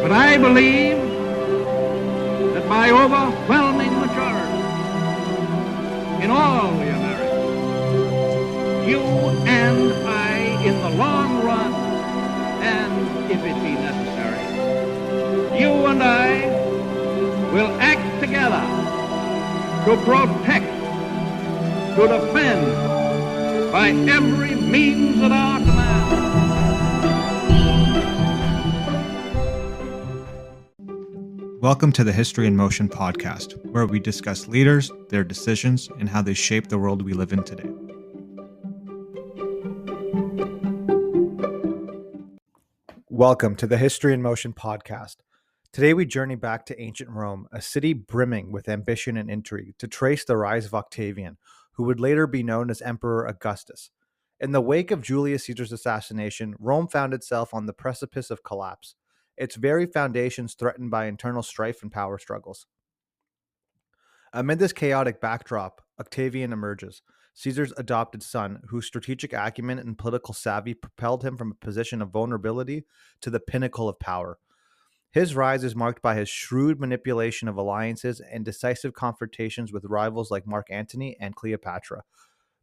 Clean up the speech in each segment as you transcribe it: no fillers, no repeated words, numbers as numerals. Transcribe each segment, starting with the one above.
But I believe that by overwhelming majority in all the Americas, you and I, in the long run, and if it be necessary, you and I will act together to protect, to defend, by every means at our command. Welcome to the History in Motion podcast, where we discuss leaders, their decisions, and how they shape the world we live in today. Welcome to the History in Motion podcast. Today we journey back to ancient Rome, a city brimming with ambition and intrigue, to trace the rise of Octavian, who would later be known as Emperor Augustus. In the wake of Julius Caesar's assassination, Rome found itself on the precipice of collapse, its very foundations threatened by internal strife and power struggles. Amid this chaotic backdrop, Octavian emerges, Caesar's adopted son, whose strategic acumen and political savvy propelled him from a position of vulnerability to the pinnacle of power. His rise is marked by his shrewd manipulation of alliances and decisive confrontations with rivals like Mark Antony and Cleopatra.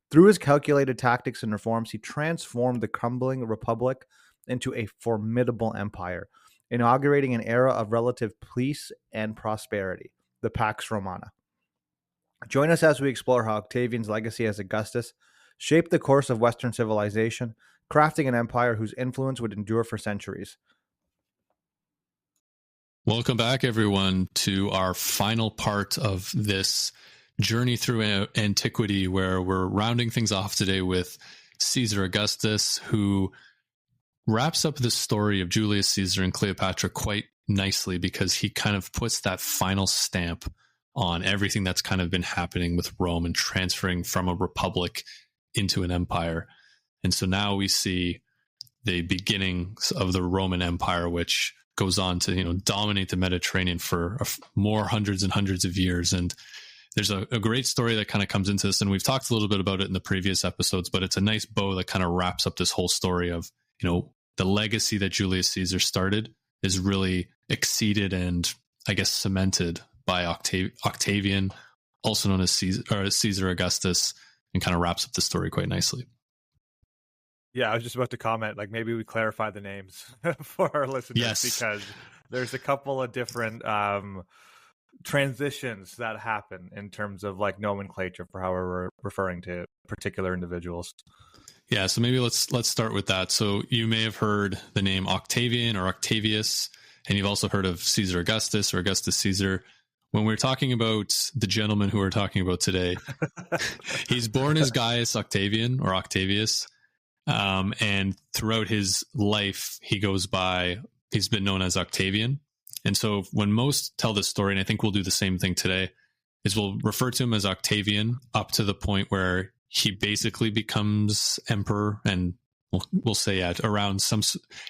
Through his calculated tactics and reforms, he transformed the crumbling republic into a formidable empire, inaugurating an era of relative peace and prosperity, the Pax Romana. Join us as we explore how Octavian's legacy as Augustus shaped the course of Western civilization, crafting an empire whose influence would endure for centuries. Welcome back, everyone, to our final part of this journey through antiquity, where we're rounding things off today with Caesar Augustus, who wraps up the story of Julius Caesar and Cleopatra quite nicely, because he kind of puts that final stamp on everything that's kind of been happening with Rome and transferring from a republic into an empire. And so now we see the beginnings of the Roman Empire, which goes on to, dominate the Mediterranean for more hundreds and hundreds of years. And there's a great story that kind of comes into this, and we've talked a little bit about it in the previous episodes, but it's a nice bow that kind of wraps up this whole story of, the legacy that Julius Caesar started is really exceeded and, I guess, cemented by Octavian, also known as Caesar Augustus, and kind of wraps up the story quite nicely. Yeah, I was just about to comment, maybe we clarify the names for our listeners, yes, because there's a couple of different transitions that happen in terms of nomenclature for how we're referring to particular individuals. Yeah, so maybe let's start with that. So you may have heard the name Octavian or Octavius, and you've also heard of Caesar Augustus or Augustus Caesar. When we're talking about the gentleman who we're talking about today, he's born as Gaius Octavian or Octavius, and throughout his life, he's been known as Octavian. And so when most tell this story, and I think we'll do the same thing today, is we'll refer to him as Octavian up to the point where he basically becomes emperor, and we'll say around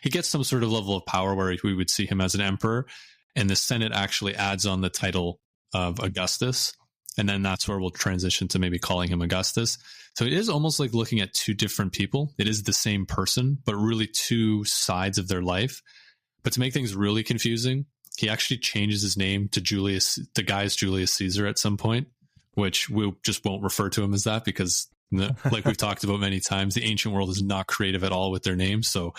he gets some sort of level of power where we would see him as an emperor, and the Senate actually adds on the title of Augustus, and then that's where we'll transition to maybe calling him Augustus. So it is almost like looking at two different people. It is the same person, but really two sides of their life. But to make things really confusing, he actually changes his name to Julius Caesar at some point, which we just won't refer to him as that, because like we've talked about many times, the ancient world is not creative at all with their names. So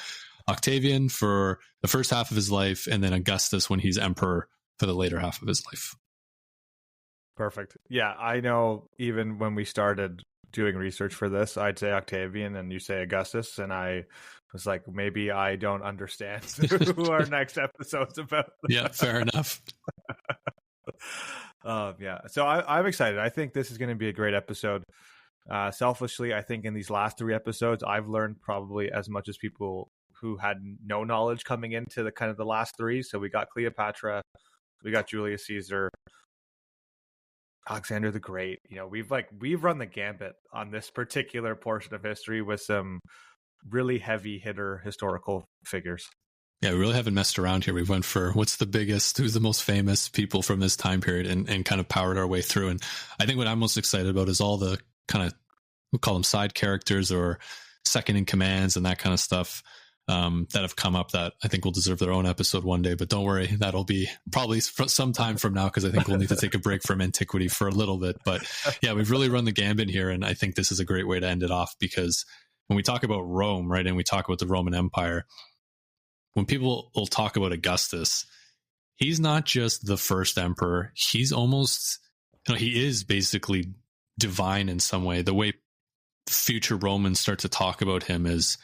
Octavian for the first half of his life, and then Augustus when he's emperor for the later half of his life. Perfect. Yeah, I know even when we started doing research for this, I'd say Octavian and you say Augustus, and I was like, maybe I don't understand who our next episode's about. Yeah, fair enough. Yeah, so I'm excited. I think this is going to be a great episode. Selfishly, I think in these last 3 episodes, I've learned probably as much as people who had no knowledge coming into the last 3. So we got Cleopatra, we got Julius Caesar, Alexander the Great. We've run the gambit on this particular portion of history with some really heavy hitter historical figures. Yeah, we really haven't messed around here. We've went for who's the most famous people from this time period, and kind of powered our way through. And I think what I'm most excited about is all the kind of, we'll call them side characters or second in commands and that kind of stuff. that have come up that I think will deserve their own episode one day. But don't worry, that'll be probably some time from now, because I think we'll need to take a break from antiquity for a little bit. But yeah, we've really run the gambit here, and I think this is a great way to end it off, because when we talk about Rome, right, and we talk about the Roman Empire, when people will talk about Augustus, he's not just the first emperor. He's almost, he is basically divine in some way. The way future Romans start to talk about him is,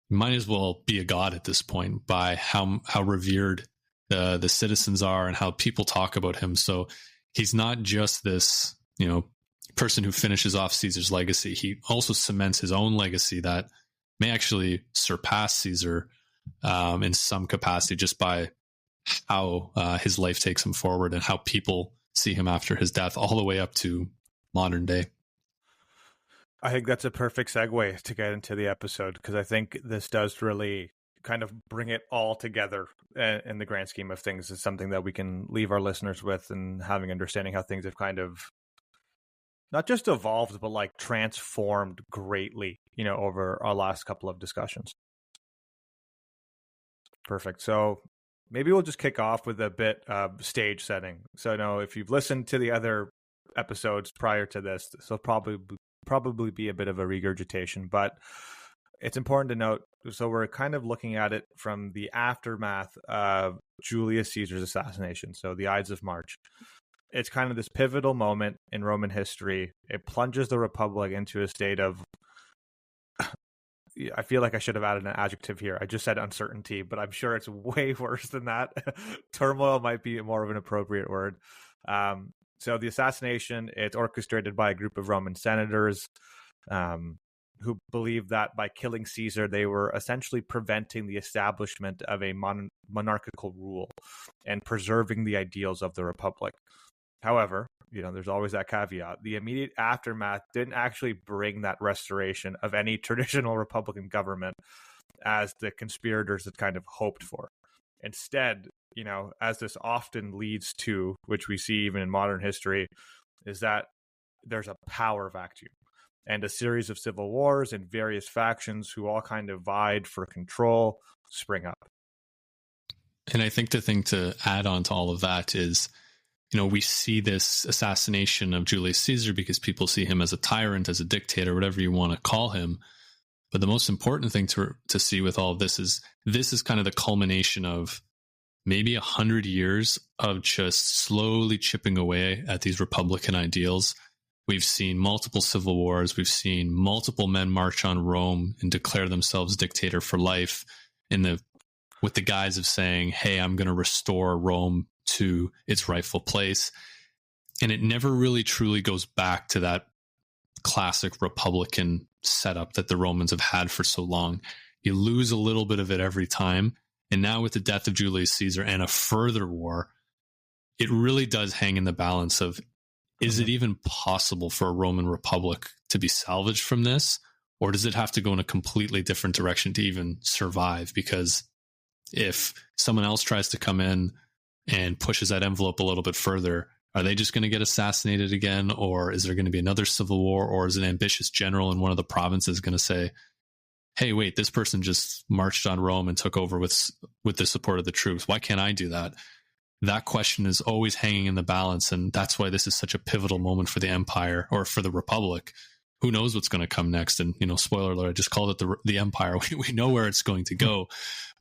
might as well be a god at this point, by how revered the citizens are and how people talk about him. So he's not just this, person who finishes off Caesar's legacy. He also cements his own legacy that may actually surpass Caesar in some capacity, just by how his life takes him forward and how people see him after his death, all the way up to modern day. I think that's a perfect segue to get into the episode, because I think this does really kind of bring it all together in the grand scheme of things. It's something that we can leave our listeners with, and having understanding how things have kind of not just evolved, but like transformed greatly, over our last couple of discussions. Perfect. So maybe we'll just kick off with a bit of stage setting. So if you've listened to the other episodes prior to this, so probably be a bit of a regurgitation, but it's important to note. So we're kind of looking at it from the aftermath of Julius Caesar's assassination. So the Ides of March. It's kind of this pivotal moment in Roman history. It plunges the Republic into a state of, I feel like I should have added an adjective here. I just said uncertainty, but I'm sure it's way worse than that. Turmoil might be more of an appropriate word. So the assassination, it's orchestrated by a group of Roman senators who believed that by killing Caesar, they were essentially preventing the establishment of a monarchical rule and preserving the ideals of the Republic. However, there's always that caveat. The immediate aftermath didn't actually bring that restoration of any traditional Republican government as the conspirators had kind of hoped for. Instead, as this often leads to, which we see even in modern history, is that there's a power vacuum and a series of civil wars and various factions who all kind of vied for control spring up. And I think the thing to add on to all of that is, we see this assassination of Julius Caesar because people see him as a tyrant, as a dictator, whatever you want to call him. But the most important thing to see with all of this is kind of the culmination of maybe 100 years of just slowly chipping away at these Republican ideals. We've seen multiple civil wars. We've seen multiple men march on Rome and declare themselves dictator for life with the guise of saying, hey, I'm going to restore Rome to its rightful place. And it never really truly goes back to that classic Republican setup that the Romans have had for so long. You lose a little bit of it every time. And now with the death of Julius Caesar and a further war, it really does hang in the balance of, is it even possible for a Roman Republic to be salvaged from this? Or does it have to go in a completely different direction to even survive? Because if someone else tries to come in and pushes that envelope a little bit further, are they just going to get assassinated again? Or is there going to be another civil war? Or is an ambitious general in one of the provinces going to say, hey, wait, this person just marched on Rome and took over with the support of the troops. Why can't I do that? That question is always hanging in the balance. And that's why this is such a pivotal moment for the empire, or for the Republic. Who knows what's going to come next? And, spoiler alert, I just called it the empire. We know where it's going to go.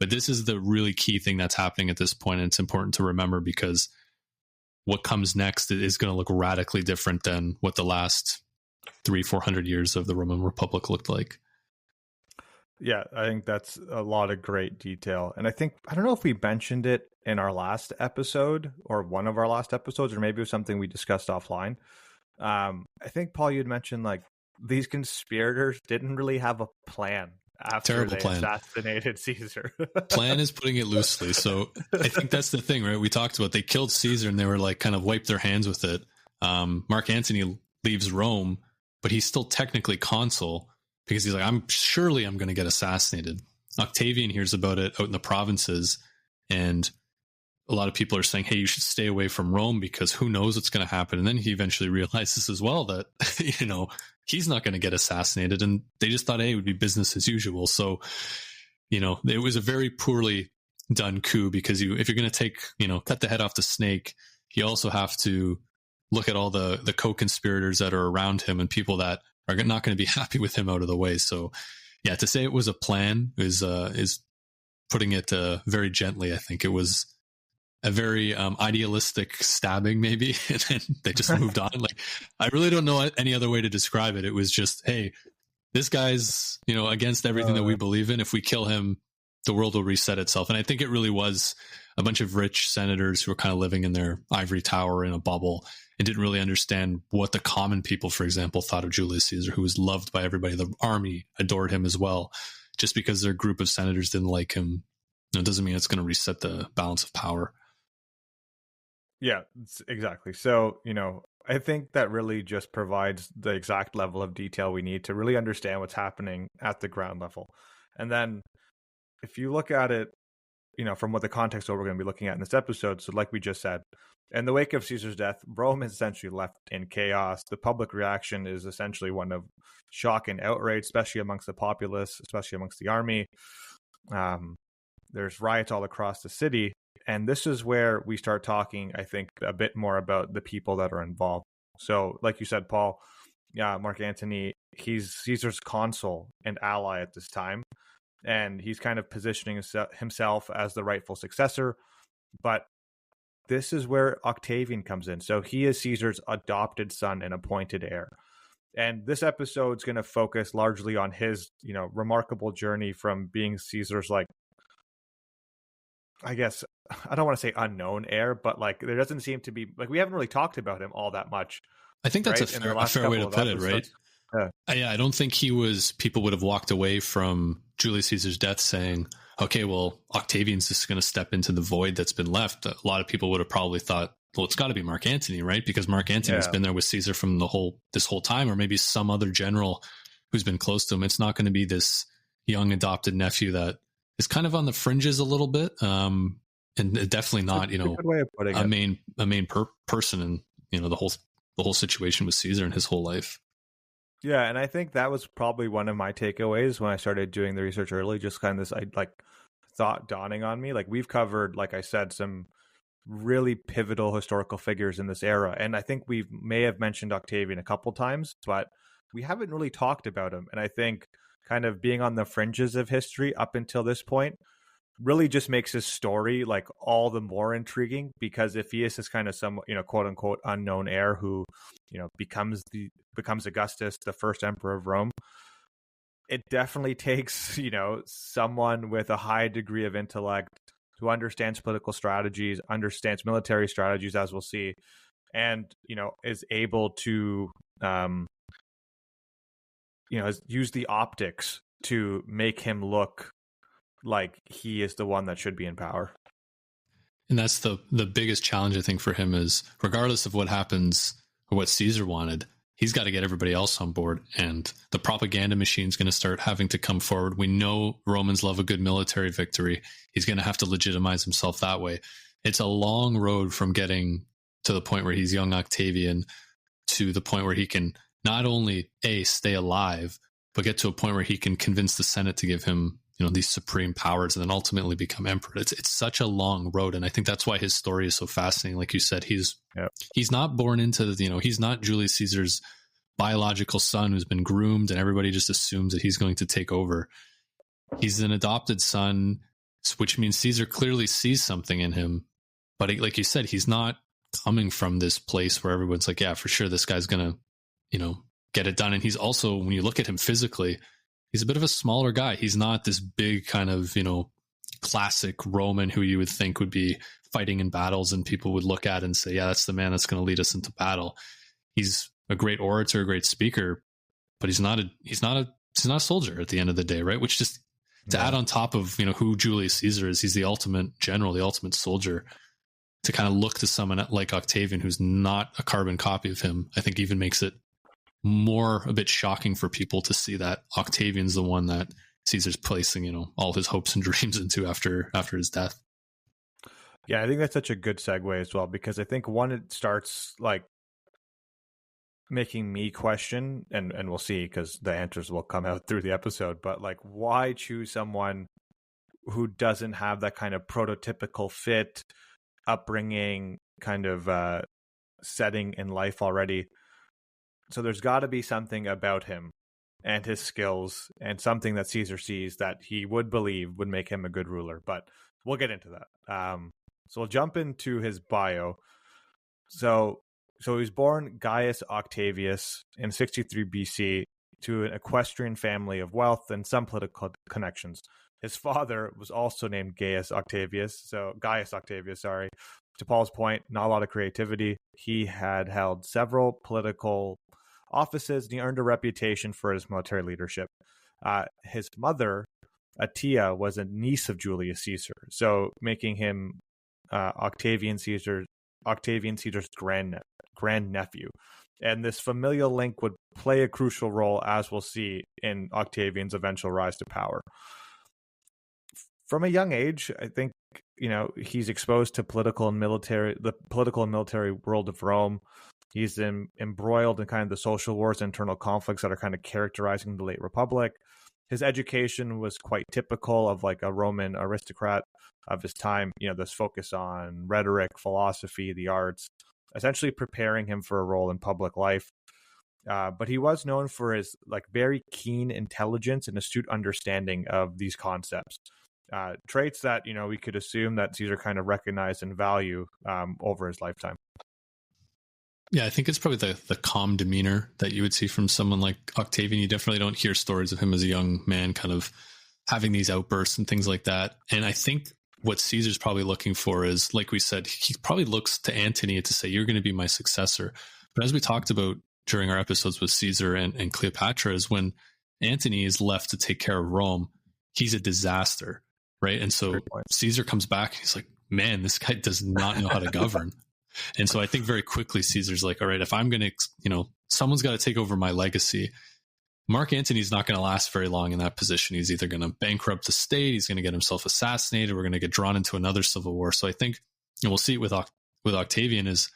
But this is the really key thing that's happening at this point. And it's important to remember, because what comes next is going to look radically different than what the last 300-400 years of the Roman Republic looked like. Yeah, I think that's a lot of great detail. And I don't know if we mentioned it in our last episode, or one of our last episodes, or maybe it was something we discussed offline. I think, Paul, you'd mentioned like these conspirators didn't really have a plan after they assassinated Caesar. Plan is putting it loosely. So I think that's the thing, right? We talked about they killed Caesar and they were like kind of wiped their hands with it. Mark Antony leaves Rome, but he's still technically consul, because he's like, I'm going to get assassinated. Octavian hears about it out in the provinces, and a lot of people are saying, hey, you should stay away from Rome because who knows what's going to happen. And then he eventually realizes as well that, he's not going to get assassinated. And they just thought, hey, it would be business as usual. So, it was a very poorly done coup, because if you're going to cut the head off the snake, you also have to look at all the co-conspirators that are around him and people that are not going to be happy with him out of the way. So yeah, to say it was a plan is putting it very gently. I think it was a very idealistic stabbing, maybe, and then they just moved on. Like, I really don't know any other way to describe it. It was just, hey, this guy's, against everything that we believe in. If we kill him, the world will reset itself. And I think it really was a bunch of rich senators who were kind of living in their ivory tower in a bubble and didn't really understand what the common people, for example, thought of Julius Caesar, who was loved by everybody. The army adored him as well. Just because their group of senators didn't like him, doesn't mean it's going to reset the balance of power. Yeah, exactly. So, I think that really just provides the exact level of detail we need to really understand what's happening at the ground level. And then if you look at it, from what the context of what we're going to be looking at in this episode, so like we just said, in the wake of Caesar's death, Rome is essentially left in chaos. The public reaction is essentially one of shock and outrage, especially amongst the populace, especially amongst the army. There's riots all across the city. And this is where we start talking, I think, a bit more about the people that are involved. So, like you said, Paul, Mark Antony, he's Caesar's consul and ally at this time. And he's kind of positioning himself as the rightful successor. But this is where Octavian comes in. So he is Caesar's adopted son and appointed heir. And this episode is going to focus largely on his, remarkable journey from being Caesar's, I guess, I don't want to say unknown heir, but there doesn't seem to be, we haven't really talked about him all that much. I think that's right? a fair way to put it, right? Yeah, I don't think people would have walked away from Julius Caesar's death saying, okay, well, Octavian's just going to step into the void that's been left. A lot of people would have probably thought, well, it's got to be Mark Antony, right? Because Mark Antony's been there with Caesar from this whole time, or maybe some other general who's been close to him. It's not going to be this young adopted nephew that is kind of on the fringes a little bit, and definitely not, a main person in, the whole situation with Caesar and his whole life. Yeah, and I think that was probably one of my takeaways when I started doing the research early, just kind of this thought dawning on me. We've covered, like I said, some really pivotal historical figures in this era. And I think we may have mentioned Octavian a couple times, but we haven't really talked about him. And I think kind of being on the fringes of history up until this point really just makes his story all the more intriguing, because if he is this kind of some, quote unquote unknown heir who, becomes Augustus, the first emperor of Rome, it definitely takes, someone with a high degree of intellect who understands political strategies, understands military strategies, as we'll see, and, is able to, use the optics to make him look like he is the one that should be in power. And that's the biggest challenge, I think, for him, is regardless of what happens or what Caesar wanted, he's got to get everybody else on board. And the propaganda machine is going to start having to come forward. We know Romans love a good military victory. He's going to have to legitimize himself that way. It's a long road from getting to the point where he's young Octavian to the point where he can not only stay alive, but get to a point where he can convince the Senate to give him these supreme powers and then ultimately become emperor. It's such a long road. And I think that's why his story is so fascinating. Like you said, he's not born into he's not Julius Caesar's biological son who's been groomed and everybody just assumes that he's going to take over. He's an adopted son, which means Caesar clearly sees something in him. But like you said, he's not coming from this place where everyone's like, yeah, for sure, this guy's going to, get it done. And he's also, when you look at him physically, he's a bit of a smaller guy. He's not this big kind of, classic Roman who you would think would be fighting in battles and people would look at and say, yeah, that's the man that's going to lead us into battle. He's a great orator, a great speaker, but he's not a soldier at the end of the day, right? Which just to add on top of, who Julius Caesar is, he's the ultimate general, the ultimate soldier. To kind of look to someone like Octavian, who's not a carbon copy of him, I think even makes it a bit shocking for people to see that Octavian's the one that Caesar's placing, all his hopes and dreams into after his death. Yeah, I think that's such a good segue as well, because I think it starts making me question, and we'll see, because the answers will come out through the episode, but why choose someone who doesn't have that kind of prototypical fit, upbringing, kind of setting in life already. So there's got to be something about him and his skills, and something that Caesar sees that he would believe would make him a good ruler. But we'll get into that. So we'll jump into his bio. So he was born Gaius Octavius in 63 BC to an equestrian family of wealth and some political connections. His father was also named Gaius Octavius. To Paul's point, not a lot of creativity. He had held several political offices, and he earned a reputation for his military leadership. His mother, Atia, was a niece of Julius Caesar, so making him Octavian Caesar's grandnephew. And this familial link would play a crucial role, as we'll see, in Octavian's eventual rise to power. From a young age, I think, he's exposed to the political and military world of Rome. He's embroiled in kind of the social wars, internal conflicts that are kind of characterizing the late Republic. His education was quite typical of like a Roman aristocrat of his time. This focus on rhetoric, philosophy, the arts, essentially preparing him for a role in public life. But he was known for his like very keen intelligence and astute understanding of these concepts. Traits that, we could assume that Caesar kind of recognized and value over his lifetime. Yeah, I think it's probably the calm demeanor that you would see from someone like Octavian. You definitely don't hear stories of him as a young man kind of having these outbursts and things like that. And I think what Caesar's probably looking for is, like we said, he probably looks to Antony to say, you're going to be my successor. But as we talked about during our episodes with Caesar and Cleopatra, is when Antony is left to take care of Rome, he's a disaster, right? And so Caesar comes back, he's like, man, this guy does not know how to govern. And so I think very quickly Caesar's like, all right, if I'm going to, someone's got to take over my legacy. Mark Antony's not going to last very long in that position. He's either going to bankrupt the state, he's going to get himself assassinated, we're going to get drawn into another civil war. So I think, and we'll see it with Octavian, is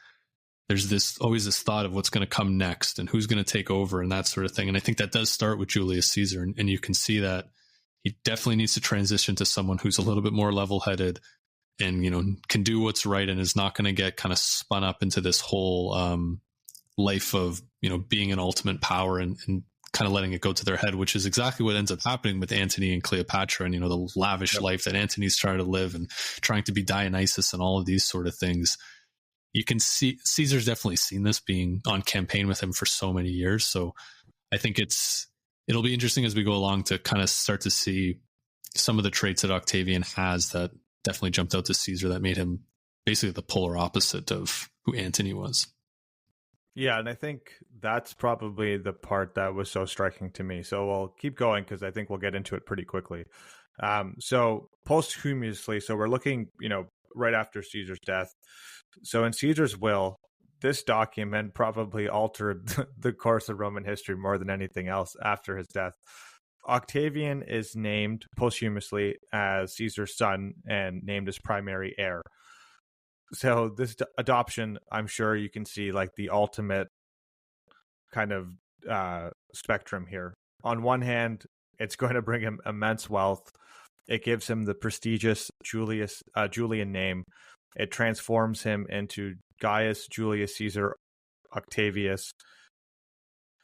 there's always this thought of what's going to come next and who's going to take over and that sort of thing. And I think that does start with Julius Caesar. And you can see that he definitely needs to transition to someone who's a little bit more level-headed and, can do what's right and is not going to get kind of spun up into this whole life of, being an ultimate power and kind of letting it go to their head, which is exactly what ends up happening with Antony and Cleopatra and, the lavish life that Antony's trying to live and trying to be Dionysus and all of these sort of things. You can see Caesar's definitely seen this, being on campaign with him for so many years. So I think it'll be interesting as we go along to kind of start to see some of the traits that Octavian has that definitely jumped out to Caesar that made him basically the polar opposite of who Antony was. Yeah, and I think that's probably the part that was so striking to me. So we'll keep going because I think we'll get into it pretty quickly. So posthumously, so we're looking, right after Caesar's death. So in Caesar's will, this document probably altered the course of Roman history more than anything else after his death. Octavian is named posthumously as Caesar's son and named as primary heir. So this adoption, I'm sure you can see like the ultimate kind of spectrum here. On one hand, it's going to bring him immense wealth. It gives him the prestigious Julian name. It transforms him into Gaius Julius Caesar Octavius.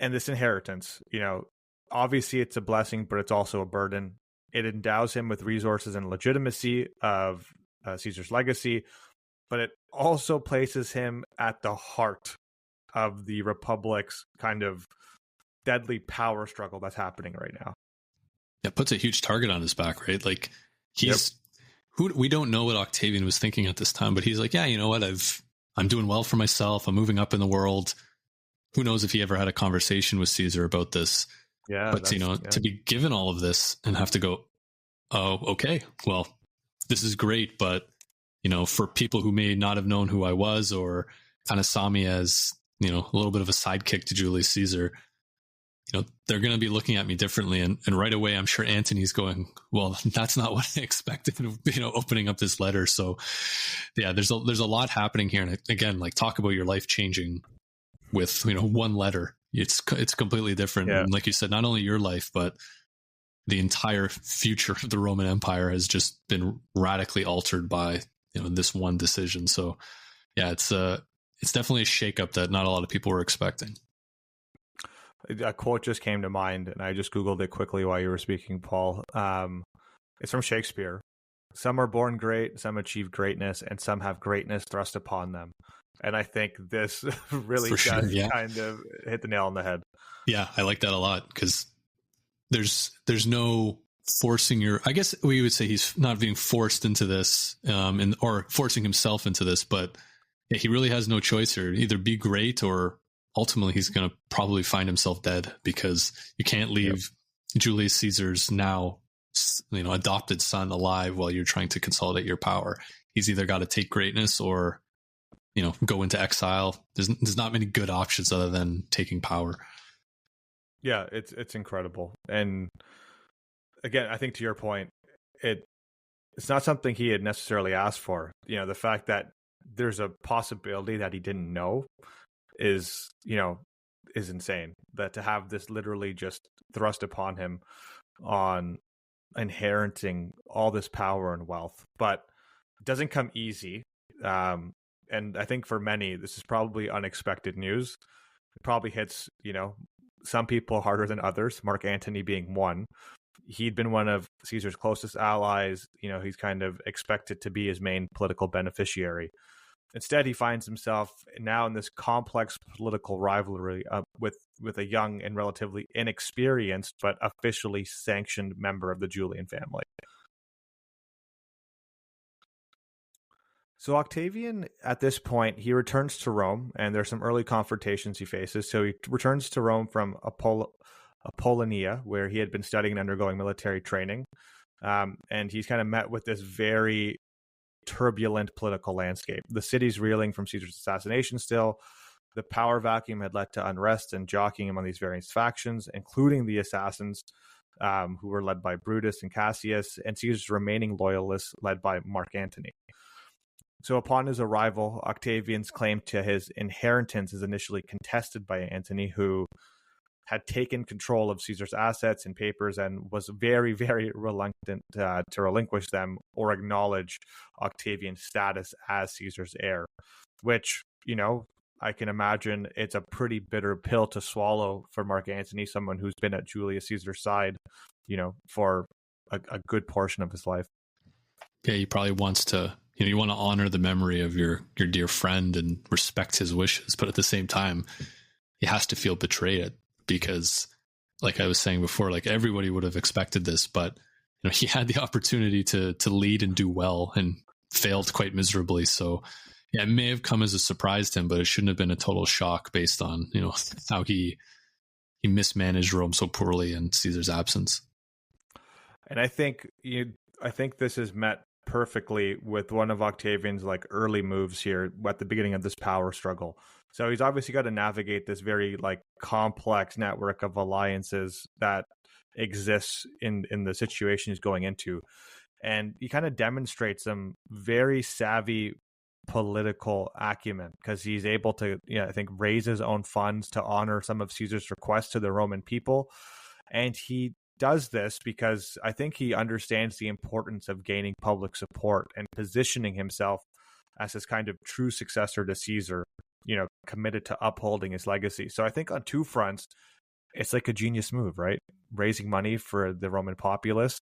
And this inheritance, obviously it's a blessing, but it's also a burden. It endows him with resources and legitimacy of Caesar's legacy, but it also places him at the heart of the Republic's kind of deadly power struggle that's happening right now. It puts a huge target on his back, right? Like we don't know what Octavian was thinking at this time, but he's like, yeah, you know what? I'm doing well for myself. I'm moving up in the world. Who knows if he ever had a conversation with Caesar about this? Yeah. But, to be given all of this and have to go, oh, okay, well, this is great. But, for people who may not have known who I was or kind of saw me as, a little bit of a sidekick to Julius Caesar, they're going to be looking at me differently. And right away, I'm sure Antony's going, well, that's not what I expected, opening up this letter. So yeah, there's a lot happening here. And again, like talk about your life changing with, one letter. It's completely different. Yeah. And like you said, not only your life, but the entire future of the Roman Empire has just been radically altered by, this one decision. So yeah, it's definitely a shakeup that not a lot of people were expecting. A quote just came to mind, and I just Googled it quickly while you were speaking, Paul. It's from Shakespeare. Some are born great, some achieve greatness, and some have greatness thrust upon them. And I think this really does kind of hit the nail on the head. Yeah, I like that a lot, because there's no forcing I guess we would say he's not being forced into this, or forcing himself into this, but yeah, he really has no choice here. Either be great, or ultimately he's going to probably find himself dead, because you can't leave Julius Caesar's now, adopted son alive while you're trying to consolidate your power. He's either got to take greatness or, go into exile. There's not many good options other than taking power. Yeah, it's incredible. And again, I think to your point, it's not something he had necessarily asked for. The fact that there's a possibility that he didn't know is insane. That to have this literally just thrust upon him on inheriting all this power and wealth, but it doesn't come easy. And I think for many, this is probably unexpected news. It probably hits, some people harder than others, Mark Antony being one. He'd been one of Caesar's closest allies. He's kind of expected to be his main political beneficiary. Instead, he finds himself now in this complex political rivalry with a young and relatively inexperienced but officially sanctioned member of the Julian family. So Octavian, at this point, he returns to Rome, and there's some early confrontations he faces. So he returns to Rome from Apollonia, where he had been studying and undergoing military training. And he's kind of met with this very turbulent political landscape. The city's reeling from Caesar's assassination still. The power vacuum had led to unrest and jockeying among these various factions, including the assassins, who were led by Brutus and Cassius, and Caesar's remaining loyalists led by Mark Antony. So upon his arrival, Octavian's claim to his inheritance is initially contested by Antony, who had taken control of Caesar's assets and papers and was very, very reluctant to relinquish them or acknowledge Octavian's status as Caesar's heir, which, I can imagine it's a pretty bitter pill to swallow for Mark Antony, someone who's been at Julius Caesar's side, for a good portion of his life. Yeah, he probably wants to, you want to honor the memory of your dear friend and respect his wishes, but at the same time, he has to feel betrayed, because like I was saying before, like everybody would have expected this, but he had the opportunity to lead and do well and failed quite miserably. So yeah, it may have come as a surprise to him, but it shouldn't have been a total shock based on, how he mismanaged Rome so poorly in Caesar's absence. And I think this is met perfectly with one of Octavian's early moves here at the beginning of this power struggle. So he's obviously got to navigate this very complex network of alliances that exists in the situation he's going into. And he kind of demonstrates some very savvy political acumen, because he's able to, I think, raise his own funds to honor some of Caesar's requests to the Roman people. And he does this because I think he understands the importance of gaining public support and positioning himself as his kind of true successor to Caesar, committed to upholding his legacy. So I think on two fronts, it's like a genius move, right? Raising money for the Roman populace,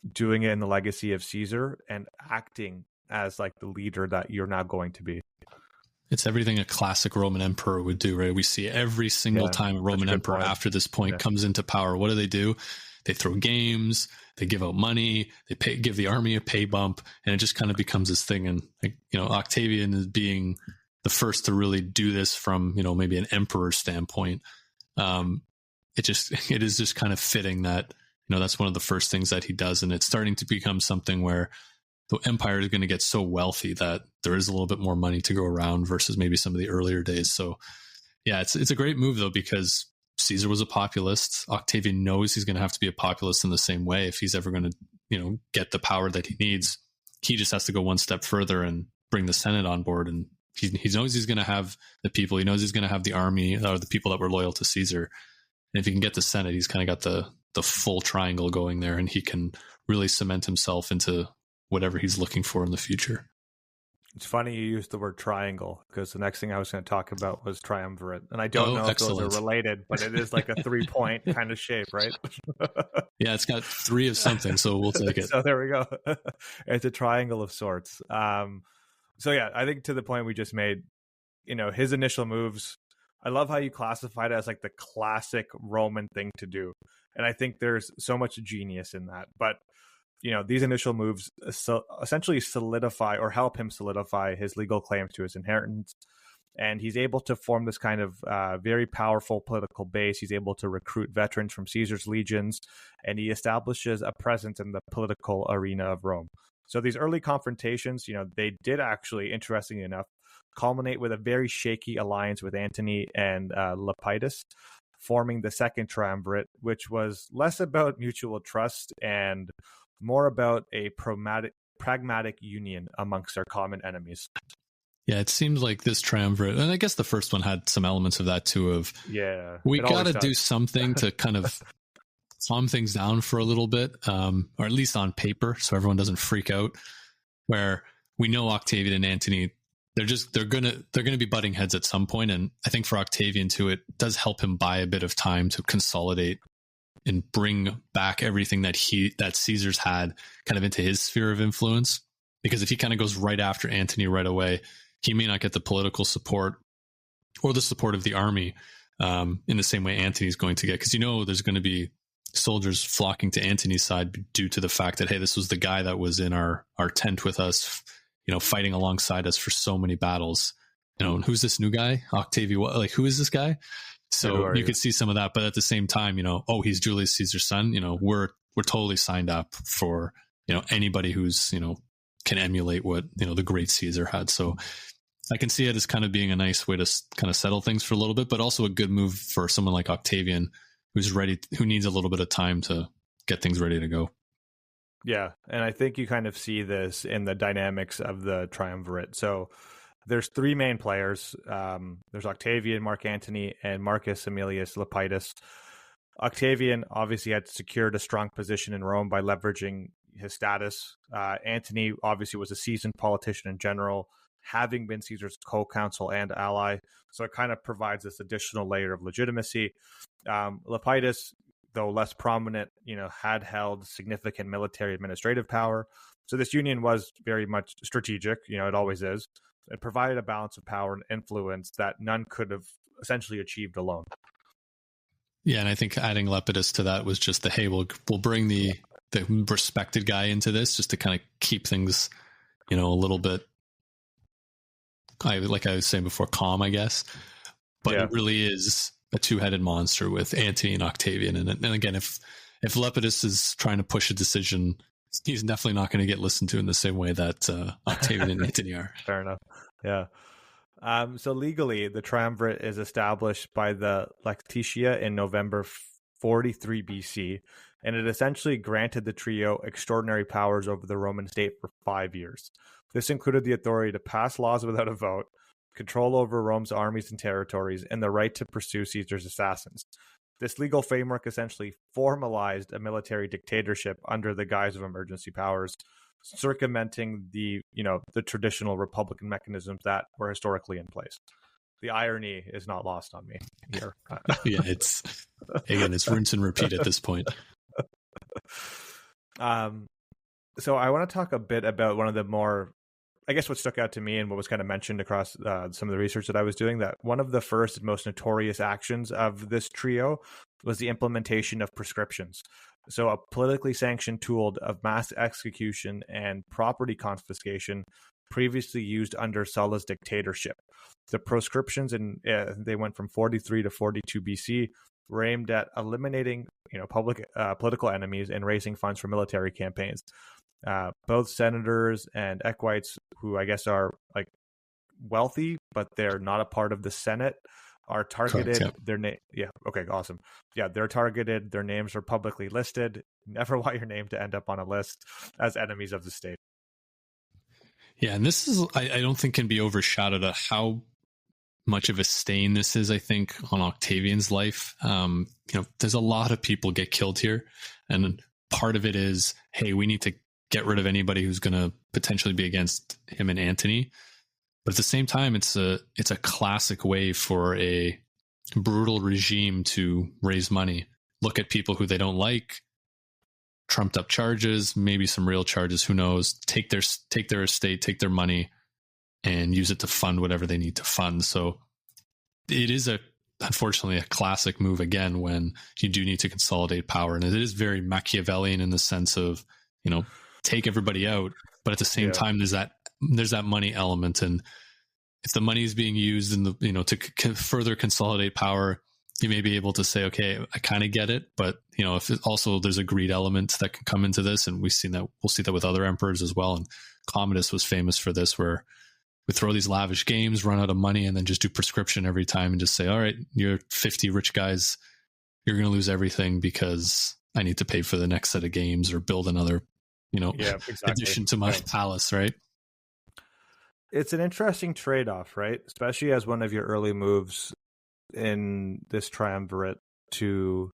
doing it in the legacy of Caesar, and acting as the leader that you're now going to be. It's everything a classic Roman emperor would do, right? We see every single time a Roman emperor after this point comes into power, what do? They throw games, they give out money, they give the army a pay bump, and it just kind of becomes this thing. And Octavian is being the first to really do this from, maybe an emperor standpoint. It is just kind of fitting that, that's one of the first things that he does. And it's starting to become something where the empire is going to get so wealthy that there is a little bit more money to go around versus maybe some of the earlier days. So yeah, it's a great move though, because Caesar was a populist. Octavian knows he's going to have to be a populist in the same way if he's ever going to, get the power that he needs. He just has to go one step further and bring the Senate on board. And he knows he's going to have the people. He knows he's going to have the army or the people that were loyal to Caesar. And if he can get the Senate, he's kind of got the full triangle going there, and he can really cement himself into whatever he's looking for in the future. It's funny you used the word triangle, because the next thing I was going to talk about was triumvirate. And I don't know if those are related, but it is like a 3-point kind of shape, right? Yeah, it's got 3 of something, so we'll take it. So there we go. It's a triangle of sorts. So yeah, I think to the point we just made, his initial moves, I love how you classified it as like the classic Roman thing to do. And I think there's so much genius in that. But these initial moves essentially solidify or help him solidify his legal claims to his inheritance. And he's able to form this kind of very powerful political base. He's able to recruit veterans from Caesar's legions, and he establishes a presence in the political arena of Rome. So these early confrontations, they did actually, interestingly enough, culminate with a very shaky alliance with Antony and Lepidus, forming the second triumvirate, which was less about mutual trust and more about a pragmatic union amongst their common enemies. Yeah, it seems like this triumvirate, and I guess the first one had some elements of that too, we got to do something to kind of calm things down for a little bit, or at least on paper, so everyone doesn't freak out, where we know Octavian and Antony, they're gonna be butting heads at some point. And I think for Octavian too, it does help him buy a bit of time to consolidate and bring back everything that Caesar's had kind of into his sphere of influence. Because if he kind of goes right after Antony right away, he may not get the political support or the support of the army in the same way Antony's going to get. Because there's going to be soldiers flocking to Antony's side due to the fact that, hey, this was the guy that was in our tent with us, fighting alongside us for so many battles. And who's this new guy? Octavian, like, who is this guy? So you could see some of that, but at the same time, he's Julius Caesar's son. We're totally signed up for, anybody who's, can emulate what, the great Caesar had. So I can see it as kind of being a nice way to kind of settle things for a little bit, but also a good move for someone like Octavian, who needs a little bit of time to get things ready to go. Yeah. And I think you kind of see this in the dynamics of the triumvirate. So there's 3 main players. There's Octavian, Mark Antony, and Marcus Aemilius Lepidus. Octavian obviously had secured a strong position in Rome by leveraging his status. Antony obviously was a seasoned politician in general, having been Caesar's co-counsel and ally. So it kind of provides this additional layer of legitimacy. Lepidus, though less prominent, had held significant military administrative power. So this union was very much strategic. It always is. It provided a balance of power and influence that none could have essentially achieved alone. Yeah, and I think adding Lepidus to that was just hey, we'll bring the respected guy into this just to kind of keep things, a little bit, like I was saying before, calm, I guess. But It really is a 2-headed monster with Antony and Octavian. And again, if Lepidus is trying to push a decision, he's definitely not going to get listened to in the same way that Octavian and Antony are. Fair enough. Yeah. So legally, the triumvirate is established by the Lactatia in November 43 BC, and it essentially granted the trio extraordinary powers over the Roman state for 5 years. This included the authority to pass laws without a vote, control over Rome's armies and territories, and the right to pursue Caesar's assassins. This legal framework essentially formalized a military dictatorship under the guise of emergency powers, circumventing the traditional republican mechanisms that were historically in place. The irony is not lost on me here. Yeah, it's rinse and repeat at this point. So I want to talk a bit about one of the more, I guess, what stuck out to me and what was kind of mentioned across some of the research that I was doing, that one of the first and most notorious actions of this trio was the implementation of proscriptions. So a politically sanctioned tool of mass execution and property confiscation previously used under Sulla's dictatorship. The proscriptions, they went from 43 to 42 BC, were aimed at eliminating political enemies and raising funds for military campaigns. Both senators and equites, who I guess are like wealthy, but they're not a part of the Senate, are targeted. Correct, yeah. Okay, awesome. Yeah, they're targeted. Their names are publicly listed. Never want your name to end up on a list as enemies of the state. Yeah, and this is, I don't think, can be overshadowed at how much of a stain this is, I think, on Octavian's life. There's a lot of people get killed here. And part of it is, hey, we need to get rid of anybody who's going to potentially be against him and Antony. But at the same time, it's a classic way for a brutal regime to raise money. Look at people who they don't like, trumped up charges, maybe some real charges, who knows, take their estate, take their money, and use it to fund whatever they need to fund. So it is unfortunately a classic move again when you do need to consolidate power. And it is very Machiavellian in the sense of, take everybody out, but at the same time, there's that money element. And if the money is being used in to further consolidate power, you may be able to say, okay, I kind of get it. But, if also there's a greed element that can come into this, and we'll see that with other emperors as well. And Commodus was famous for this, where we throw these lavish games, run out of money, and then just do proscription every time and just say, all right, you're 50 rich guys, you're going to lose everything because I need to pay for the next set of games or build another, addition to my palace, right? It's an interesting trade-off, right? Especially as one of your early moves in this triumvirate to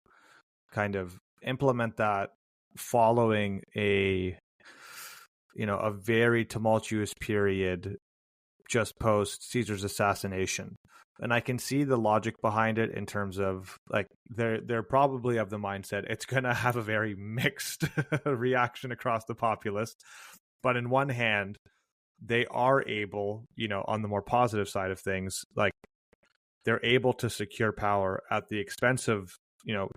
kind of implement that following a very tumultuous period just post Caesar's assassination. And I can see the logic behind it in terms of, like, they're probably of the mindset it's going to have a very mixed reaction across the populace. But in one hand, they are able, on the more positive side of things, like, they're able to secure power at the expense of,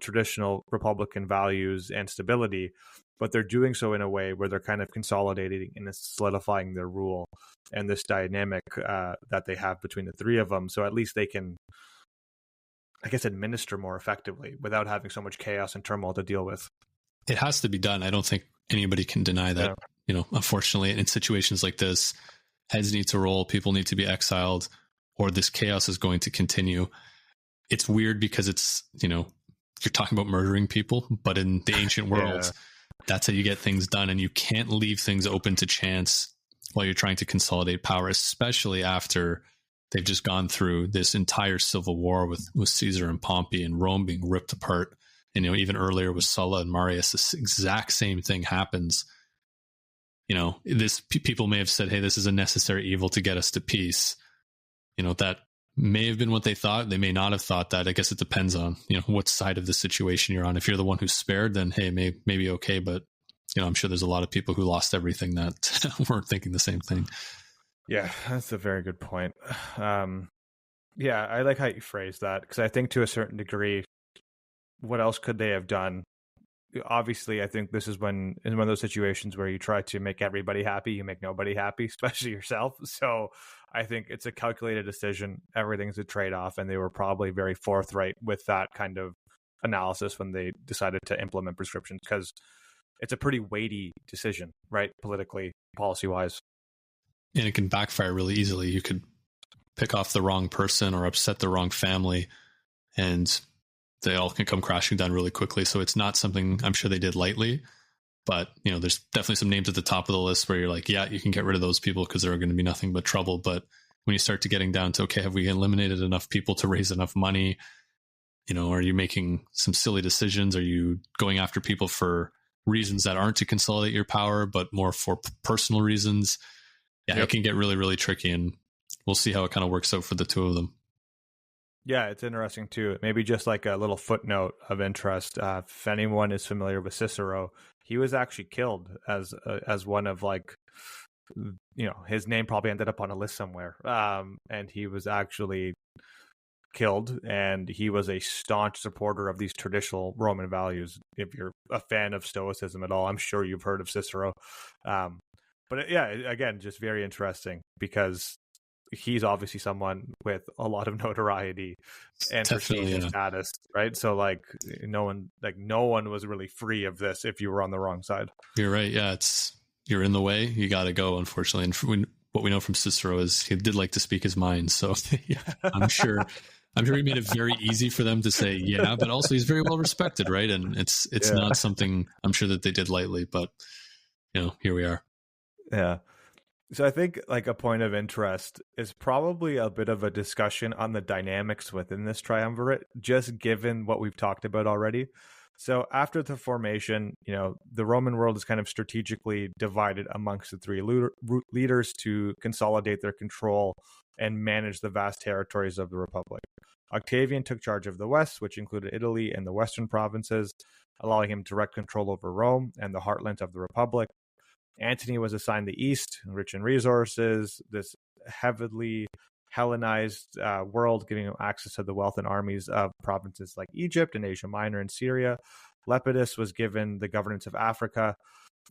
traditional Republican values and stability, but they're doing so in a way where they're kind of consolidating and solidifying their rule and this dynamic that they have between the three of them. So at least they can, I guess, administer more effectively without having so much chaos and turmoil to deal with. It has to be done. I don't think anybody can deny that. Yeah. Unfortunately, in situations like this, heads need to roll, people need to be exiled, or this chaos is going to continue. It's weird because it's, you're talking about murdering people, but in the ancient world, that's how you get things done. And you can't leave things open to chance while you're trying to consolidate power, especially after they've just gone through this entire civil war with Caesar and Pompey and Rome being ripped apart. And, even earlier with Sulla and Marius, this exact same thing happens. People may have said, hey, this is a necessary evil to get us to peace. That may have been what they thought. They may not have thought that. I guess it depends on, what side of the situation you're on. If you're the one who's spared, then, hey, maybe okay. But, I'm sure there's a lot of people who lost everything that weren't thinking the same thing. Yeah, that's a very good point. I like how you phrase that, because I think to a certain degree, what else could they have done? Obviously, I think this is in one of those situations where you try to make everybody happy, you make nobody happy, especially yourself. So I think it's a calculated decision. Everything's a trade-off, and they were probably very forthright with that kind of analysis when they decided to implement proscriptions, because it's a pretty weighty decision, right? Politically, policy-wise. And it can backfire really easily. You could pick off the wrong person or upset the wrong family, and they all can come crashing down really quickly. So it's not something I'm sure they did lightly, but there's definitely some names at the top of the list where you're like, yeah, you can get rid of those people because they're going to be nothing but trouble. But when you start to getting down to, okay, have we eliminated enough people to raise enough money? Are you making some silly decisions? Are you going after people for reasons that aren't to consolidate your power, but more for personal reasons? Yeah, It can get really, really tricky, and we'll see how it kind of works out for the two of them. Yeah, it's interesting too. Maybe just like a little footnote of interest. If anyone is familiar with Cicero, he was actually killed as one of, like, his name probably ended up on a list somewhere. And he was actually killed, and he was a staunch supporter of these traditional Roman values. If you're a fan of Stoicism at all, I'm sure you've heard of Cicero. But again, just very interesting, because he's obviously someone with a lot of notoriety and prestige status, right? So no one was really free of this if you were on the wrong side. You're right. Yeah, you're in the way. You got to go, unfortunately. And what we know from Cicero is he did like to speak his mind. So I'm sure he made it very easy for them to say, yeah, but also he's very well respected, right? And it's not something I'm sure that they did lightly, but here we are. Yeah. So I think like a point of interest is probably a bit of a discussion on the dynamics within this triumvirate, just given what we've talked about already. So after the formation, the Roman world is kind of strategically divided amongst the three leaders to consolidate their control and manage the vast territories of the Republic. Octavian took charge of the West, which included Italy and the western provinces, allowing him direct control over Rome and the heartland of the Republic. Antony was assigned the East, rich in resources, this heavily Hellenized world, giving him access to the wealth and armies of provinces like Egypt and Asia Minor and Syria. Lepidus was given the governance of Africa,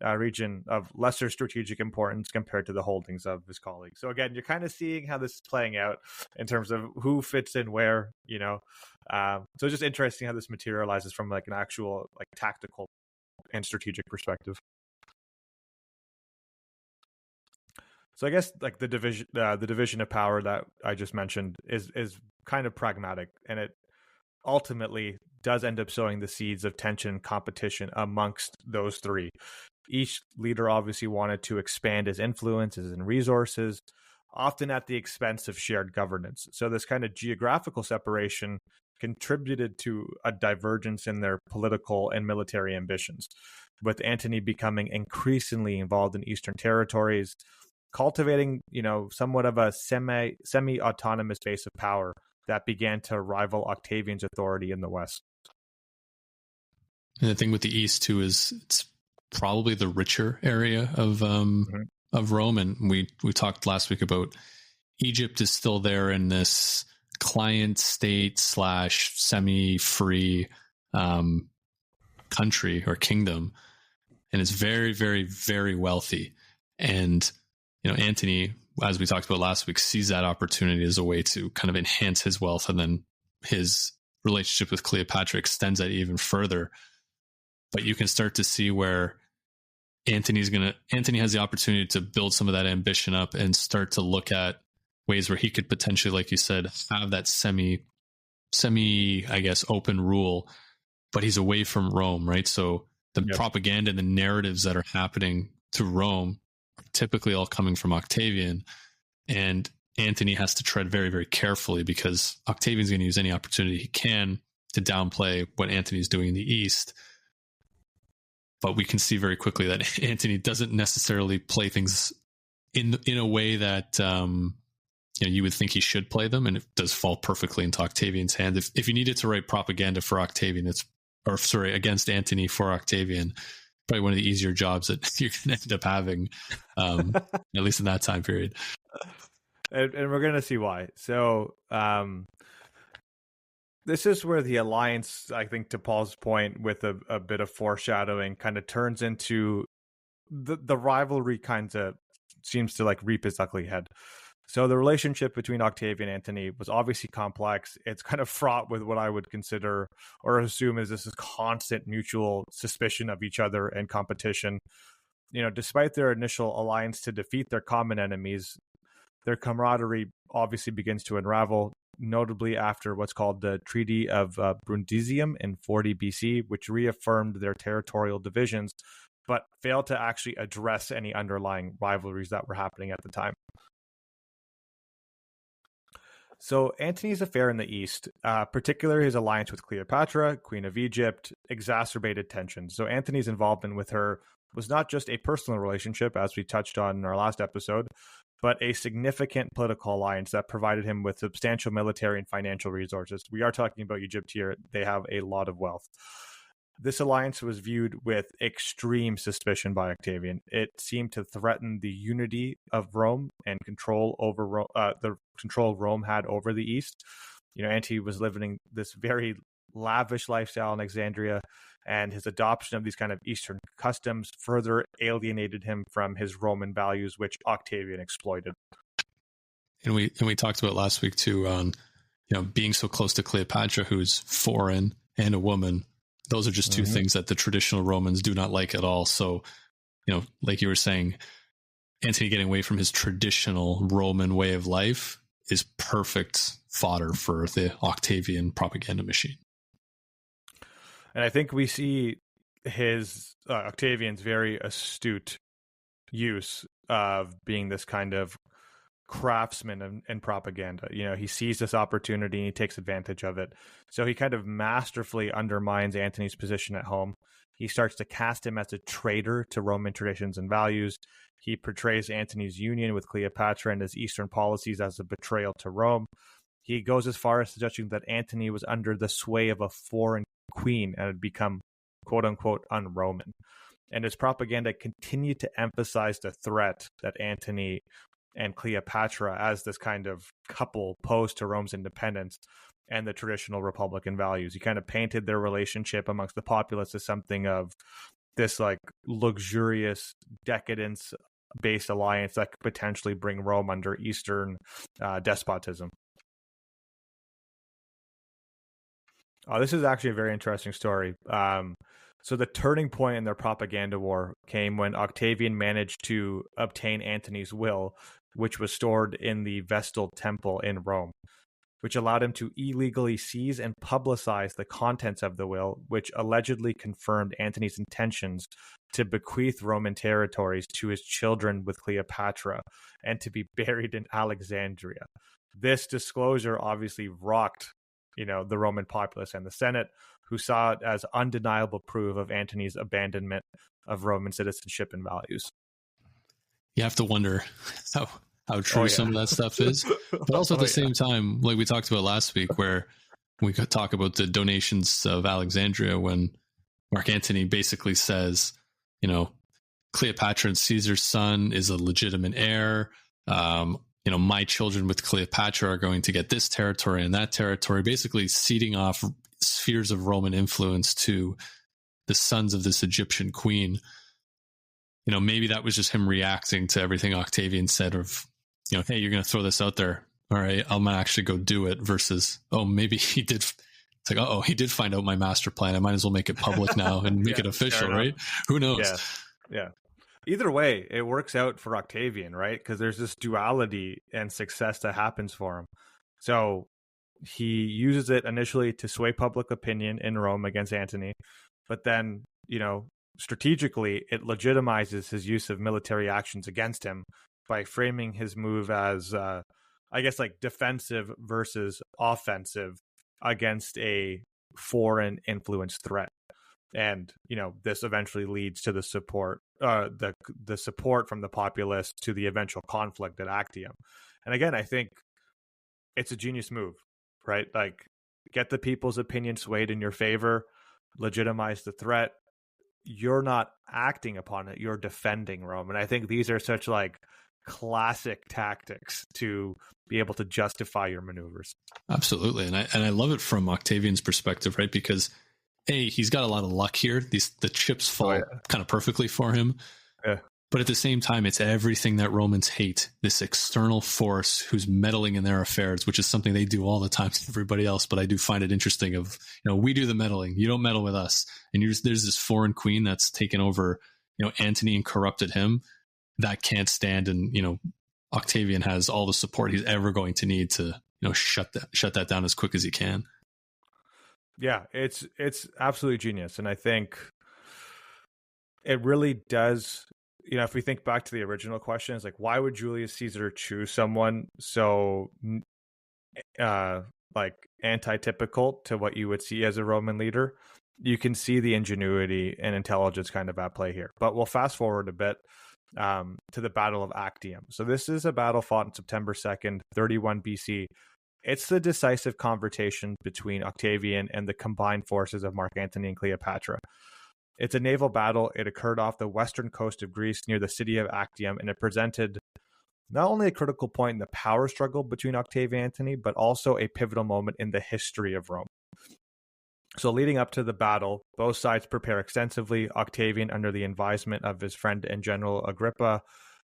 a region of lesser strategic importance compared to the holdings of his colleagues. So again, you're kind of seeing how this is playing out in terms of who fits in where, So it's just interesting how this materializes from like an actual like tactical and strategic perspective. So I guess like the division of power that I just mentioned is kind of pragmatic, and it ultimately does end up sowing the seeds of tension and competition amongst those three. Each leader obviously wanted to expand his influences and resources, often at the expense of shared governance. So this kind of geographical separation contributed to a divergence in their political and military ambitions, with Antony becoming increasingly involved in Eastern territories, cultivating, somewhat of a semi-autonomous base of power that began to rival Octavian's authority in the West. And the thing with the East too is it's probably the richer area of Rome, and we talked last week about Egypt is still there in this client state / semi-free country or kingdom, and it's very, very, very wealthy. And Antony, as we talked about last week, sees that opportunity as a way to kind of enhance his wealth, and then his relationship with Cleopatra extends that even further. But you can start to see where Antony has the opportunity to build some of that ambition up and start to look at ways where he could potentially, like you said, have that semi, I guess, open rule, but he's away from Rome, right? So the propaganda and the narratives that are happening through Rome typically all coming from Octavian, and Antony has to tread very, very carefully because Octavian's going to use any opportunity he can to downplay what Antony's doing in the East. But we can see very quickly that Antony doesn't necessarily play things in a way that you would think he should play them, and it does fall perfectly into Octavian's hands. If you needed to write propaganda for Octavian, against Antony for Octavian, probably one of the easier jobs that you're going to end up having, at least in that time period. And we're going to see why. So this is where the alliance, I think, to Paul's point, with a bit of foreshadowing, kind of turns into the rivalry kind of seems to like reap its ugly head. So the relationship between Octavian and Antony was obviously complex. It's kind of fraught with what I would consider or assume is this constant mutual suspicion of each other and competition. Despite their initial alliance to defeat their common enemies, their camaraderie obviously begins to unravel, notably after what's called the Treaty of Brundisium in 40 BC, which reaffirmed their territorial divisions, but failed to actually address any underlying rivalries that were happening at the time. So Antony's affair in the East, particularly his alliance with Cleopatra, Queen of Egypt, exacerbated tensions. So Antony's involvement with her was not just a personal relationship, as we touched on in our last episode, but a significant political alliance that provided him with substantial military and financial resources. We are talking about Egypt here. They have a lot of wealth. This alliance was viewed with extreme suspicion by Octavian. It seemed to threaten the unity of Rome and control over the control Rome had over the East. Antony was living this very lavish lifestyle in Alexandria, and his adoption of these kind of Eastern customs further alienated him from his Roman values, which Octavian exploited. And we talked about last week too on being so close to Cleopatra, who's foreign and a woman. Those are just two things that the traditional Romans do not like at all. So, like you were saying, Antony getting away from his traditional Roman way of life is perfect fodder for the Octavian propaganda machine. And I think we see his Octavian's very astute use of being this kind of craftsman in propaganda. He sees this opportunity and he takes advantage of it. So he kind of masterfully undermines Antony's position at home. He starts to cast him as a traitor to Roman traditions and values. He portrays Antony's union with Cleopatra and his Eastern policies as a betrayal to Rome. He goes as far as suggesting that Antony was under the sway of a foreign queen and had become, quote unquote, un-Roman. And his propaganda continued to emphasize the threat that Antony and Cleopatra as this kind of couple posed to Rome's independence and the traditional Republican values. He kind of painted their relationship amongst the populace as something of this like luxurious decadence-based alliance that could potentially bring Rome under Eastern despotism. This is actually a very interesting story. So the turning point in their propaganda war came when Octavian managed to obtain Antony's will, which was stored in the Vestal Temple in Rome, which allowed him to illegally seize and publicize the contents of the will, which allegedly confirmed Antony's intentions to bequeath Roman territories to his children with Cleopatra and to be buried in Alexandria. This disclosure obviously rocked the Roman populace and the Senate, who saw it as undeniable proof of Antony's abandonment of Roman citizenship and values. You have to wonder how true some of that stuff is. But also at the same time, like we talked about last week, where we could talk about the donations of Alexandria, when Mark Antony basically says, Cleopatra and Caesar's son is a legitimate heir. My children with Cleopatra are going to get this territory and that territory, basically ceding off spheres of Roman influence to the sons of this Egyptian queen. Maybe that was just him reacting to everything Octavian said of, hey, you're going to throw this out there. All right, I'm going to actually go do it, versus, maybe he did. It's like, he did find out my master plan. I might as well make it public now and make it official, right? Who knows? Yeah. Either way, it works out for Octavian, right? Because there's this duality and success that happens for him. So he uses it initially to sway public opinion in Rome against Antony, but then, strategically, it legitimizes his use of military actions against him by framing his move as, defensive versus offensive against a foreign influence threat. And, this eventually leads to the support, the support from the populace to the eventual conflict at Actium. And again, I think it's a genius move, right? Like, get the people's opinion swayed in your favor, legitimize the threat. You're not acting upon it, you're defending Rome. And I think these are such classic tactics to be able to justify your maneuvers. Absolutely. And I love it from Octavian's perspective, right? Because he's got a lot of luck here. The chips fall kind of perfectly for him. Yeah. But at the same time, it's everything that Romans hate, this external force who's meddling in their affairs, which is something they do all the time to everybody else. But I do find it interesting of, we do the meddling. You don't meddle with us. And there's this foreign queen that's taken over, Antony and corrupted him. That can't stand. And, Octavian has all the support he's ever going to need to, shut that down as quick as he can. Yeah, it's absolutely genius. And I think it really does, if we think back to the original question, it's like, why would Julius Caesar choose someone so antitypical to what you would see as a Roman leader? You can see the ingenuity and intelligence kind of at play here. But we'll fast forward a bit to the Battle of Actium. So this is a battle fought on September 2nd, 31 BC. It's the decisive confrontation between Octavian and the combined forces of Mark Antony and Cleopatra. It's a naval battle. It occurred off the western coast of Greece near the city of Actium, and it presented not only a critical point in the power struggle between Octavian and Antony, but also a pivotal moment in the history of Rome. So leading up to the battle, both sides prepare extensively. Octavian, under the advisement of his friend and general Agrippa,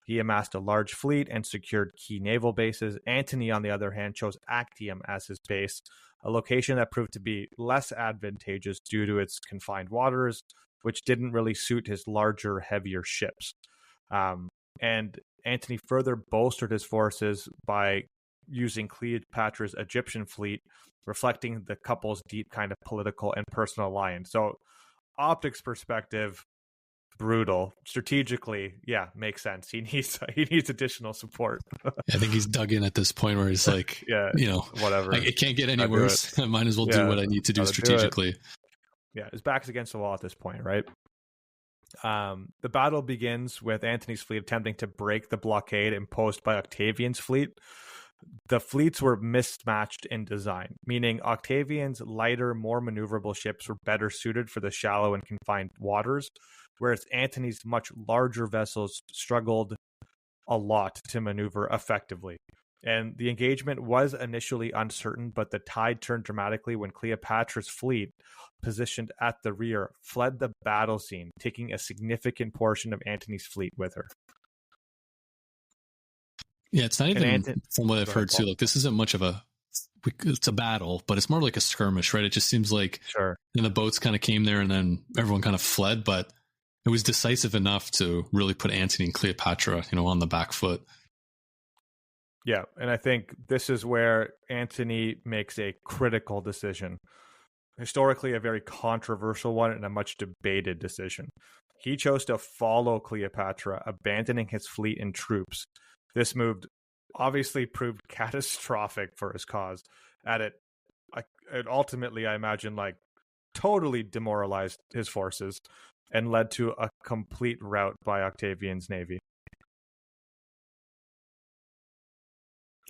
he amassed a large fleet and secured key naval bases. Antony, on the other hand, chose Actium as his base, a location that proved to be less advantageous due to its confined waters, which didn't really suit his larger, heavier ships. And Antony further bolstered his forces by using Cleopatra's Egyptian fleet, reflecting the couple's deep kind of political and personal alliance. So, optics perspective, brutal. Strategically, yeah, makes sense. He needs additional support. I think he's dug in at this point where he's like, Yeah, whatever. It can't get any worse. I might as well do what I need to do strategically. Yeah, his back's against the wall at this point, right? The battle begins with Antony's fleet attempting to break the blockade imposed by Octavian's fleet. The fleets were mismatched in design, meaning Octavian's lighter, more maneuverable ships were better suited for the shallow and confined waters, whereas Antony's much larger vessels struggled a lot to maneuver effectively. And the engagement was initially uncertain, but the tide turned dramatically when Cleopatra's fleet, positioned at the rear, fled the battle scene, taking a significant portion of Antony's fleet with her. Yeah, it's not even, from what I've heard too, like this isn't much of it's a battle, but it's more like a skirmish, right? It just seems like and the boats kind of came there and then everyone kind of fled, but it was decisive enough to really put Antony and Cleopatra, on the back foot. Yeah, and I think this is where Antony makes a critical decision. Historically, a very controversial one and a much debated decision. He chose to follow Cleopatra, abandoning his fleet and troops. This move obviously proved catastrophic for his cause. It ultimately, I imagine, totally demoralized his forces and led to a complete rout by Octavian's navy.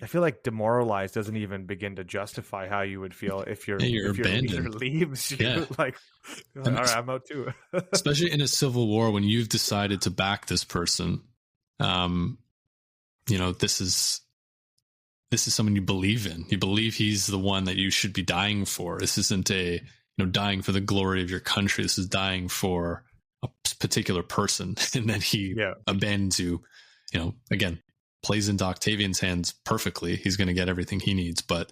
I feel like demoralized doesn't even begin to justify how you would feel if your leader leaves you. All right, I'm out too. Especially in a civil war when you've decided to back this person. This is someone you believe in. You believe he's the one that you should be dying for. This isn't dying for the glory of your country. This is dying for a particular person, and then he abandons you. Again, plays into Octavian's hands perfectly. He's going to get everything he needs. But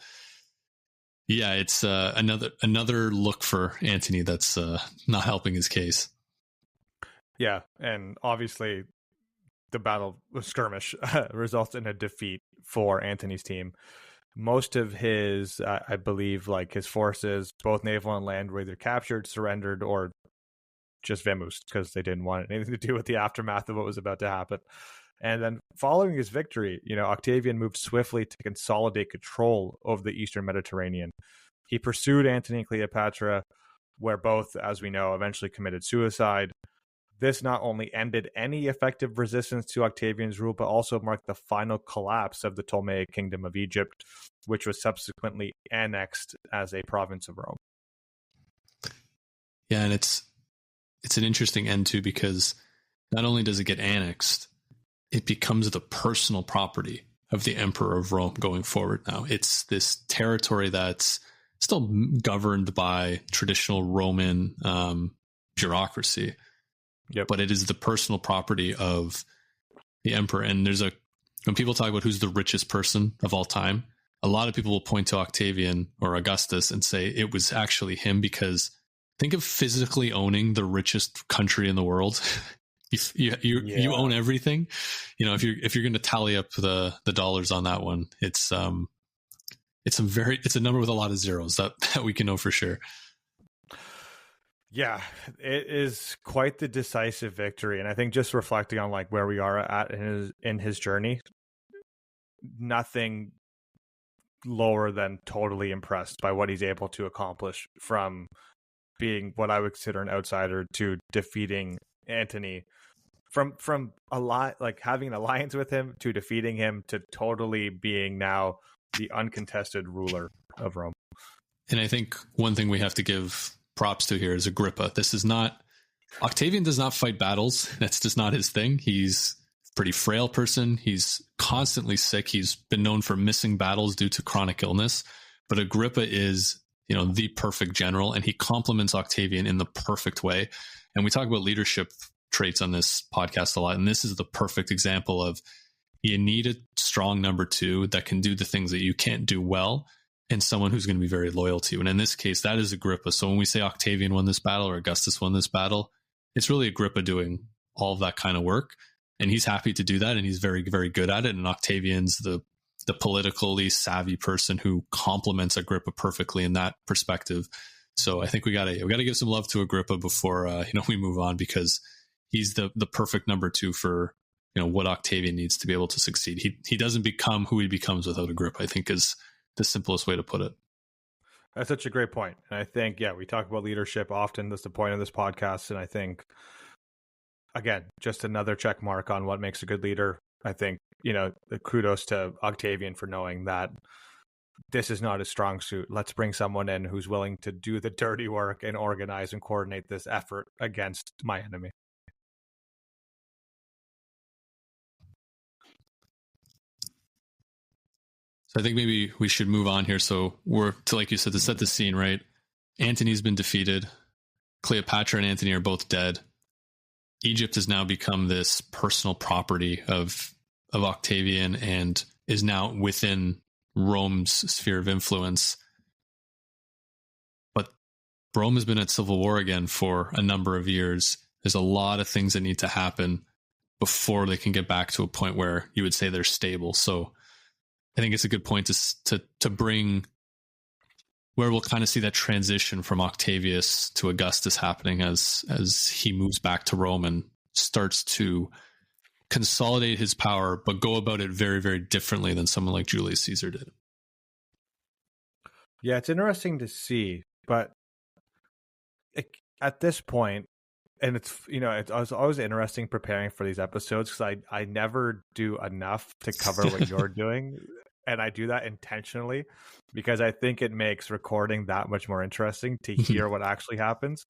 yeah, it's another look for Antony that's not helping his case. Yeah, and obviously the battle skirmish results in a defeat for Antony's team. Most of his, I believe, his forces, both naval and land, were either captured, surrendered, or just vamoosed because they didn't want anything to do with the aftermath of what was about to happen. And then following his victory, Octavian moved swiftly to consolidate control over the Eastern Mediterranean. He pursued Antony and Cleopatra, where both, as we know, eventually committed suicide. This not only ended any effective resistance to Octavian's rule, but also marked the final collapse of the Ptolemaic Kingdom of Egypt, which was subsequently annexed as a province of Rome. Yeah, and it's an interesting end too, because not only does it get annexed, it becomes the personal property of the Emperor of Rome going forward now. It's this territory that's still governed by traditional Roman bureaucracy, but it is the personal property of the emperor. And when people talk about who's the richest person of all time, a lot of people will point to Octavian or Augustus and say it was actually him, because think of physically owning the richest country in the world. You own everything. If you're going to tally up the dollars on that one, it's a number with a lot of zeros that we can know for sure. Yeah, it is quite the decisive victory, and I think just reflecting on where we are at in his journey, nothing lower than totally impressed by what he's able to accomplish, from being what I would consider an outsider to defeating Antony, from a lot having an alliance with him to defeating him to totally being now the uncontested ruler of Rome. And I think one thing we have to give props to here is Agrippa. Octavian does not fight battles. That's just not his thing. He's a pretty frail person. He's constantly sick. He's been known for missing battles due to chronic illness. But Agrippa is, the perfect general, and he complements Octavian in the perfect way. And we talk about leadership traits on this podcast a lot, and this is the perfect example of you need a strong number two that can do the things that you can't do well, and someone who's going to be very loyal to you. And in this case, that is Agrippa. So when we say Octavian won this battle or Augustus won this battle, it's really Agrippa doing all of that kind of work, and he's happy to do that, and he's very, very good at it. And Octavian's the politically savvy person who complements Agrippa perfectly in that perspective. So I think we gotta give some love to Agrippa before we move on, because he's the perfect number two for, what Octavian needs to be able to succeed. He doesn't become who he becomes without Agrippa, I think, is the simplest way to put it. That's such a great point. And I think, we talk about leadership often. That's the point of this podcast. And I think, again, just another check mark on what makes a good leader. I think, the kudos to Octavian for knowing that this is not his strong suit. Let's bring someone in who's willing to do the dirty work and organize and coordinate this effort against my enemy. So I think maybe we should move on here. So we're to, like you said, to set the scene, right? Antony's been defeated. Cleopatra and Antony are both dead. Egypt has now become this personal property of Octavian and is now within Rome's sphere of influence. But Rome has been at civil war again for a number of years. There's a lot of things that need to happen before they can get back to a point where you would say they're stable. So I think it's a good point to bring where we'll kind of see that transition from Octavius to Augustus happening as he moves back to Rome and starts to consolidate his power, but go about it very, very differently than someone like Julius Caesar did. Yeah, it's interesting to see, but at this point, and it's always interesting preparing for these episodes because I never do enough to cover what you're doing, and I do that intentionally because I think it makes recording that much more interesting to hear what actually happens.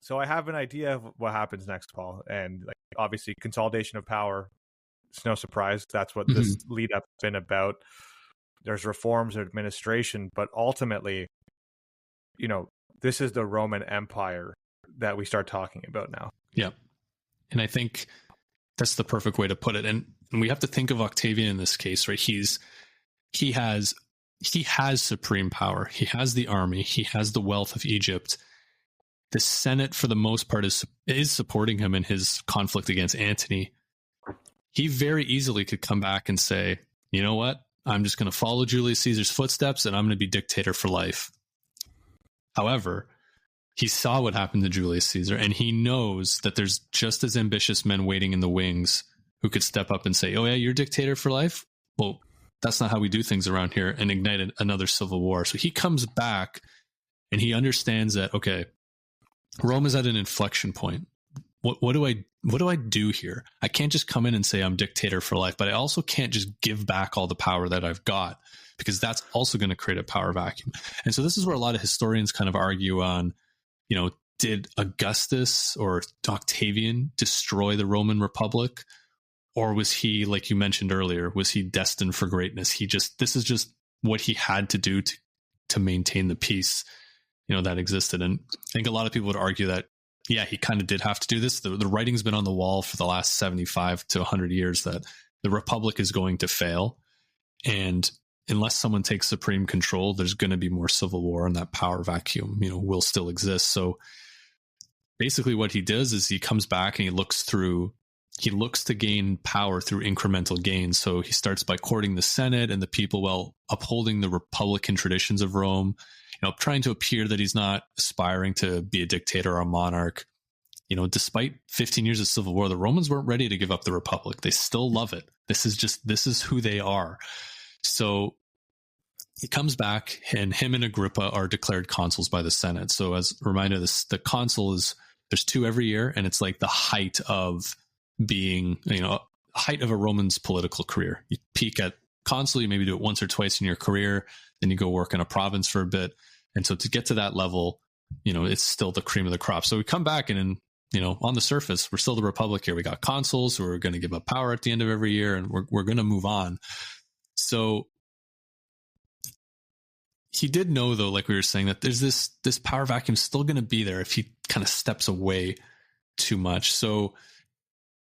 So I have an idea of what happens next, Paul, and obviously consolidation of power. It's no surprise that's what this lead up has been about. There's reforms of administration, but ultimately, this is the Roman Empire that we start talking about now. Yeah. And I think that's the perfect way to put it. And we have to think of Octavian in this case, right? He has supreme power. He has the army. He has the wealth of Egypt. The Senate, for the most part, is supporting him in his conflict against Antony. He very easily could come back and say, you know what? I'm just going to follow Julius Caesar's footsteps and I'm going to be dictator for life. However, he saw what happened to Julius Caesar, and he knows that there's just as ambitious men waiting in the wings who could step up and say, oh yeah, you're dictator for life? Well, that's not how we do things around here, and ignite another civil war. So he comes back and he understands that, okay, Rome is at an inflection point. What do I do here? I can't just come in and say I'm dictator for life, but I also can't just give back all the power that I've got, because that's also going to create a power vacuum. And so this is where a lot of historians kind of argue on, did Augustus or Octavian destroy the Roman Republic? Or was he, like you mentioned earlier, was he destined for greatness? This is just what he had to do to maintain the peace, that existed. And I think a lot of people would argue that, yeah, he kind of did have to do this. The writing's been on the wall for the last 75 to 100 years that the Republic is going to fail. And unless someone takes supreme control, there's going to be more civil war, and that power vacuum, will still exist. So basically what he does is he comes back and he looks to gain power through incremental gains. So he starts by courting the Senate and the people while upholding the Republican traditions of Rome, trying to appear that he's not aspiring to be a dictator or a monarch. Despite 15 years of civil war, the Romans weren't ready to give up the Republic. They still love it. This is who they are. So he comes back, and him and Agrippa are declared consuls by the Senate. So as a reminder, the consul there's 2 every year, and it's like the height of being, height of a Roman's political career. You peak at consul, you maybe do it once or twice in your career, then you go work in a province for a bit. And so to get to that level, it's still the cream of the crop. So we come back and on the surface, we're still the Republic here. We got consuls who are going to give up power at the end of every year, and we're going to move on. So he did know, though, like we were saying, that there's this power vacuum still going to be there if he kind of steps away too much. So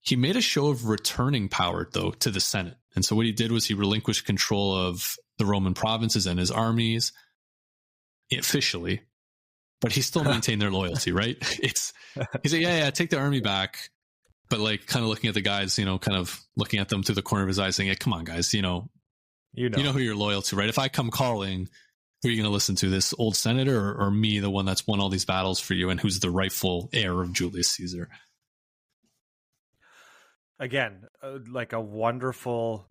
he made a show of returning power, though, to the Senate. And so what he did was he relinquished control of the Roman provinces and his armies officially, but he still maintained their loyalty, right? He's like, yeah, take the army back. But like kind of looking at the guys, kind of looking at them through the corner of his eyes saying, hey, come on, guys, you know who you're loyal to, right? If I come calling, who are you going to listen to, this old senator or me, the one that's won all these battles for you and who's the rightful heir of Julius Caesar? again, like a wonderful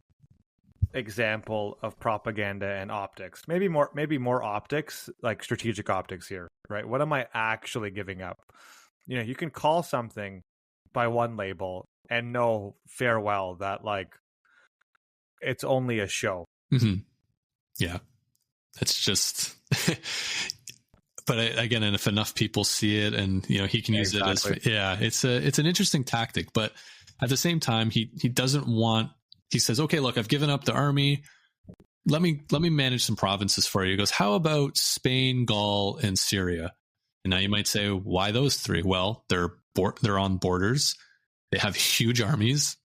example of propaganda and optics. Maybe more optics, like strategic optics here, right? What am I actually giving up? You can call something by one label and know farewell that like it's only a show. Mm-hmm. Yeah, it's just. But again, and if enough people see it, and he can use it as it's an interesting tactic. But at the same time, he doesn't want. He says, "Okay, look, I've given up the army. Let me manage some provinces for you." He goes, "How about Spain, Gaul, and Syria?" And now you might say, "Why those three?" Well, they're on borders. They have huge armies,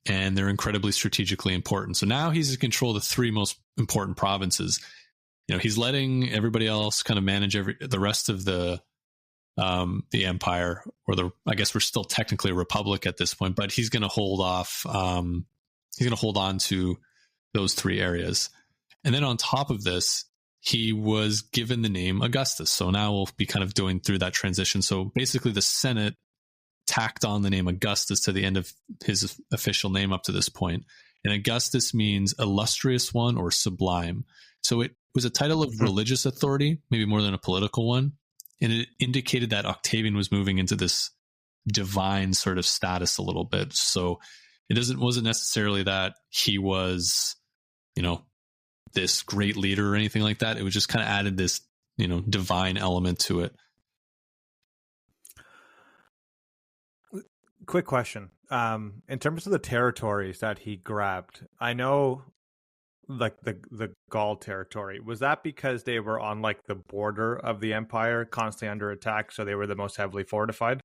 and they're incredibly strategically important. So now he's in control of the three most important provinces. He's letting everybody else kind of manage the rest of the empire, or I guess we're still technically a republic at this point, but he's going to hold off. He's going to hold on to those three areas. And then on top of this, he was given the name Augustus. So now we'll be kind of doing through that transition. So basically the Senate tacked on the name Augustus to the end of his official name up to this point. And Augustus means illustrious one or sublime. So it was a title of religious authority, maybe more than a political one. And it indicated that Octavian was moving into this divine sort of status a little bit. So it wasn't necessarily that he was, this great leader or anything like that. It was just kind of added this, divine element to it. Quick question. In terms of the territories that he grabbed, I know like the Gaul territory, was that because they were on like the border of the empire, constantly under attack, so they were the most heavily fortified?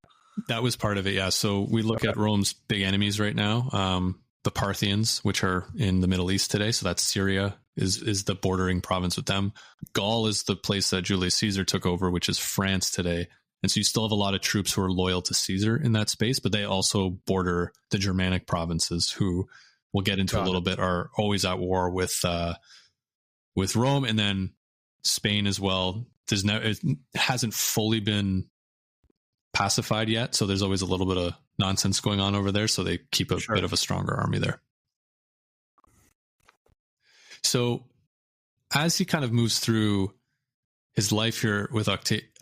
That was part of it, yeah. So we look at Rome's big enemies right now, the Parthians, which are in the Middle East today. So that's Syria is the bordering province with them. Gaul is the place that Julius Caesar took over, which is France today. And so you still have a lot of troops who are loyal to Caesar in that space, but they also border the Germanic provinces, who we'll get into a little bit, are always at war with Rome, and then Spain as well. It hasn't fully been pacified yet, so there's always a little bit of nonsense going on over there, so they keep a bit of a stronger army there. So as he kind of moves through his life here with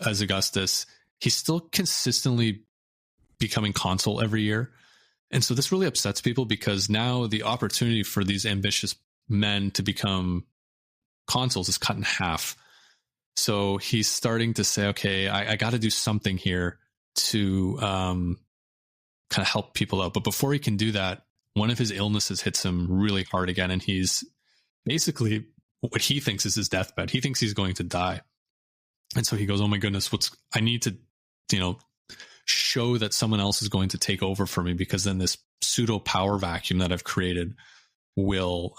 as Augustus, he's still consistently becoming consul every year. And so this really upsets people, because now the opportunity for these ambitious men to become consuls is cut in half. So he's starting to say, okay, I got to do something here to kind of help people out. But before he can do that, one of his illnesses hits him really hard again. And he's basically what he thinks is his deathbed. He thinks he's going to die. And so he goes, oh my goodness, I need to, show that someone else is going to take over for me, because then this pseudo power vacuum that I've created will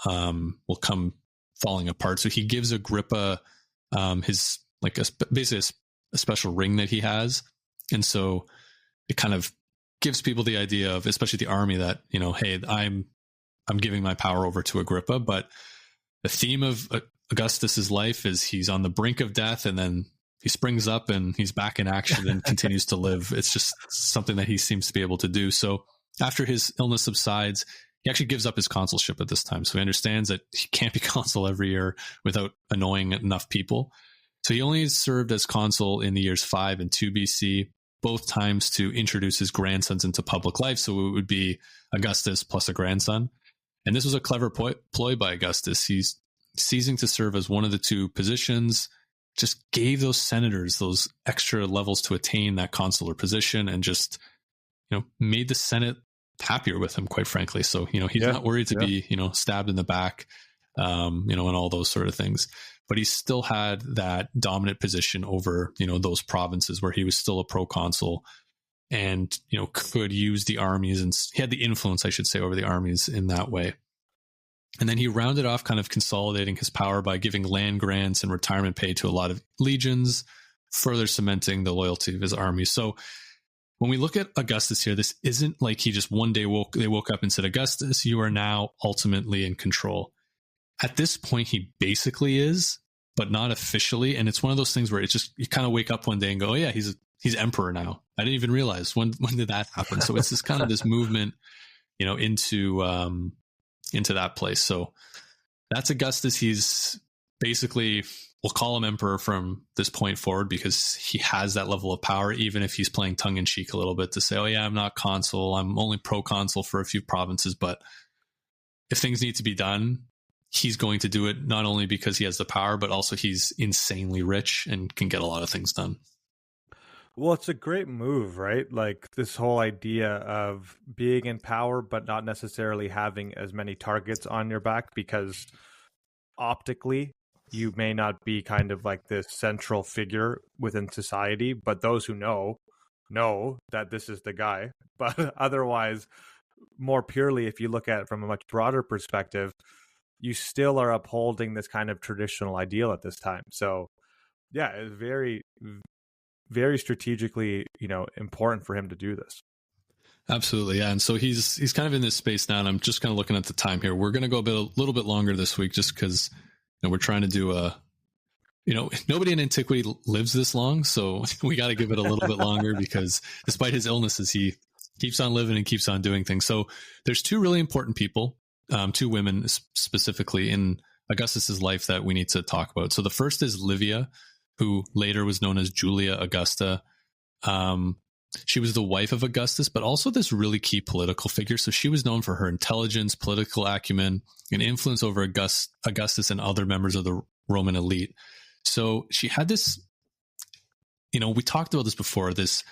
come falling apart. So he gives Agrippa his basically a special ring that he has, and so it kind of gives people the idea of, especially the army, that hey, I'm giving my power over to Agrippa. But the theme of Augustus's life is he's on the brink of death, and then he springs up and he's back in action and continues to live. It's just something that he seems to be able to do. So after his illness subsides, he actually gives up his consulship at this time. So he understands that he can't be consul every year without annoying enough people. So he only served as consul in the years 5 and 2 BC, both times to introduce his grandsons into public life. So it would be Augustus plus a grandson. And this was a clever ploy by Augustus. He's ceasing to serve as one of the two positions, just gave those senators those extra levels to attain that consular position, and just, made the Senate happier with him, quite frankly. So, he's not worried to be, stabbed in the back, and all those sort of things. But he still had that dominant position over, those provinces where he was still a proconsul, and, could use the armies, and he had the influence, I should say, over the armies in that way. And then he rounded off kind of consolidating his power by giving land grants and retirement pay to a lot of legions, further cementing the loyalty of his army. So when we look at Augustus here, this isn't like he just one day woke up and said, Augustus, you are now ultimately in control. At this point, he basically is, but not officially. And it's one of those things where it's just, you kind of wake up one day and go, oh yeah, he's emperor now. I didn't even realize when did that happen? So it's this kind of this movement into that place. So that's Augustus. He's basically, we'll call him emperor from this point forward because he has that level of power, even if he's playing tongue in cheek a little bit to say, oh yeah, I'm not consul. I'm only proconsul for a few provinces. But if things need to be done, he's going to do it, not only because he has the power, but also he's insanely rich and can get a lot of things done. Well, it's a great move, right? Like this whole idea of being in power, but not necessarily having as many targets on your back, because optically you may not be kind of like this central figure within society, but those who know that this is the guy. But otherwise, more purely, if you look at it from a much broader perspective, you still are upholding this kind of traditional ideal at this time. So yeah, it's very, very strategically, important for him to do this. Absolutely, yeah. And so he's kind of in this space now, and I'm just kind of looking at the time here. We're going to go a little bit longer this week, just because we're trying to do nobody in antiquity lives this long, so we got to give it a little bit longer because despite his illnesses, he keeps on living and keeps on doing things. So there's two really important people, two women specifically in Augustus's life that we need to talk about. So the first is Livia, who later was known as Julia Augusta. She was the wife of Augustus, but also this really key political figure. So she was known for her intelligence, political acumen, and influence over Augustus and other members of the Roman elite. So she had this, we talked about this before, this,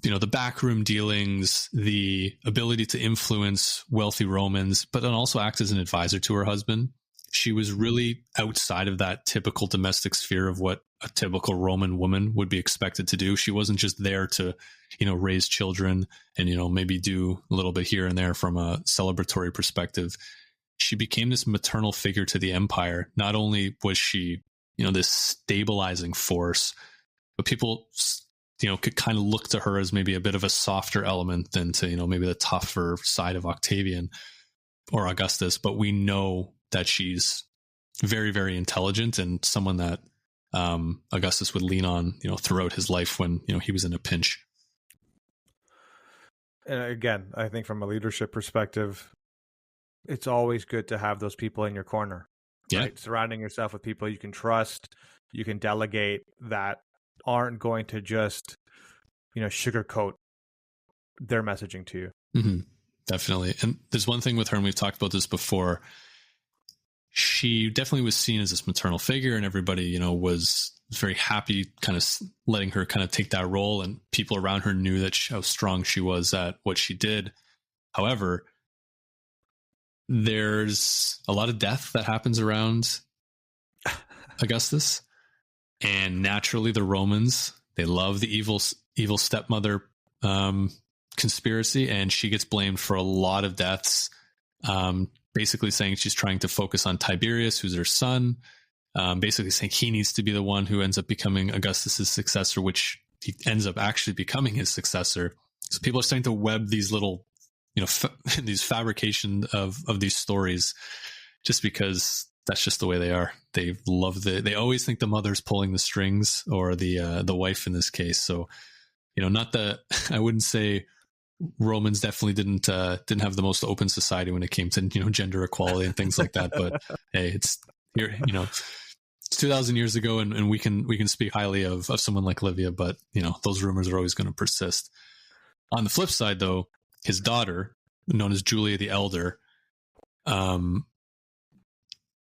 the backroom dealings, the ability to influence wealthy Romans, but then also act as an advisor to her husband. She was really outside of that typical domestic sphere of what a typical Roman woman would be expected to do. She wasn't just there to, raise children and, maybe do a little bit here and there from a celebratory perspective. She became this maternal figure to the empire. Not only was she, this stabilizing force, but people, could kind of look to her as maybe a bit of a softer element than to, maybe the tougher side of Octavian or Augustus. But we know that she's very, very intelligent and someone that Augustus would lean on, throughout his life when, he was in a pinch. And again, I think from a leadership perspective, it's always good to have those people in your corner. Yeah. Right? Surrounding yourself with people you can trust, you can delegate, that aren't going to just, sugarcoat their messaging to you. Mm-hmm. Definitely. And there's one thing with her, and we've talked about this before. She definitely was seen as this maternal figure, and everybody, was very happy kind of letting her kind of take that role. And people around her knew that how strong she was at what she did. However, there's a lot of death that happens around Augustus. And naturally, the Romans, they love the evil stepmother conspiracy, and she gets blamed for a lot of deaths. Basically saying she's trying to focus on Tiberius, who's her son, basically saying he needs to be the one who ends up becoming Augustus's successor, which he ends up actually becoming his successor. So people are starting to web these little, these fabrication of these stories, just because that's just the way they are. They love they always think the mother's pulling the strings, or the wife in this case. So, not that I wouldn't say Romans definitely didn't have the most open society when it came to gender equality and things like that. But hey, it's here, it's 2,000 years ago, and we can speak highly of someone like Livia, but those rumors are always going to persist. On the flip side, though, his daughter, known as Julia the Elder,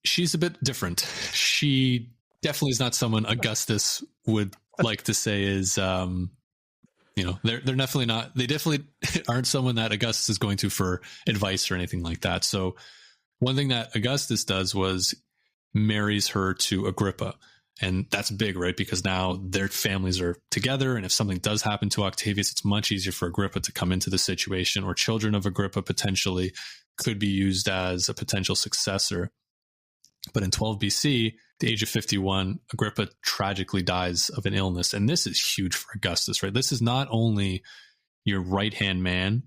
she's a bit different. She definitely is not someone Augustus would like to say is. They're definitely not. They definitely aren't someone that Augustus is going to for advice or anything like that. So, one thing that Augustus does was marries her to Agrippa, and that's big, right? Because now their families are together, and if something does happen to Octavius, it's much easier for Agrippa to come into the situation, or children of Agrippa potentially could be used as a potential successor. But in 12 BC, the age of 51, Agrippa tragically dies of an illness. And this is huge for Augustus, right? This is not only your right-hand man,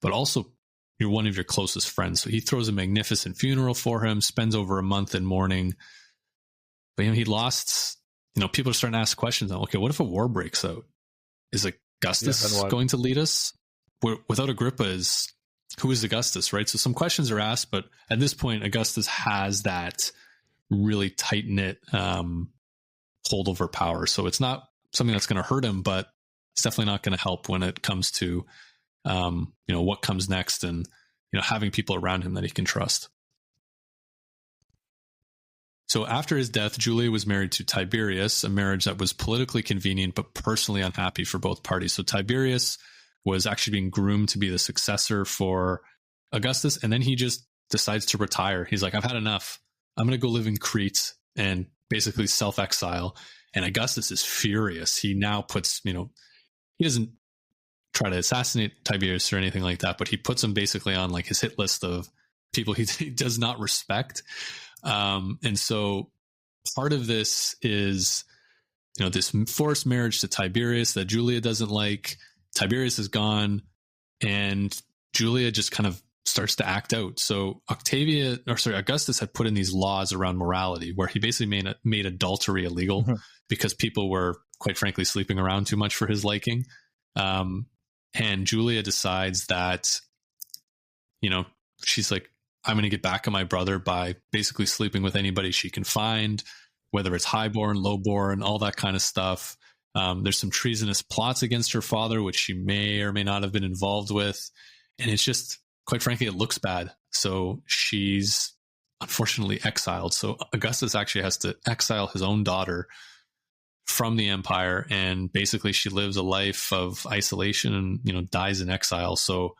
but also you're one of your closest friends. So he throws a magnificent funeral for him, spends over a month in mourning. But, he lost, people are starting to ask questions. Okay, what if a war breaks out? Is Augustus going to lead us? Without Agrippa, is who is Augustus, right? So some questions are asked, but at this point, Augustus has that really tight-knit hold over power. So it's not something that's going to hurt him, but it's definitely not going to help when it comes to, what comes next and, having people around him that he can trust. So after his death, Julia was married to Tiberius, a marriage that was politically convenient but personally unhappy for both parties. So Tiberius was actually being groomed to be the successor for Augustus, and then he just decides to retire. He's like, I've had enough. I'm going to go live in Crete and basically self-exile. And Augustus is furious. He now puts, he doesn't try to assassinate Tiberius or anything like that, but he puts him basically on like his hit list of people he does not respect. And so part of this is, this forced marriage to Tiberius that Julia doesn't like. Tiberius is gone and Julia just kind of starts to act out. So Augustus had put in these laws around morality where he basically made adultery illegal because people were, quite frankly, sleeping around too much for his liking. And Julia decides that, she's like, I'm going to get back at my brother by basically sleeping with anybody she can find, whether it's highborn, lowborn, all that kind of stuff. There's some treasonous plots against her father, which she may or may not have been involved with. And it's just, quite frankly, it looks bad. So she's unfortunately exiled. So Augustus actually has to exile his own daughter from the empire. And basically she lives a life of isolation and, dies in exile. So,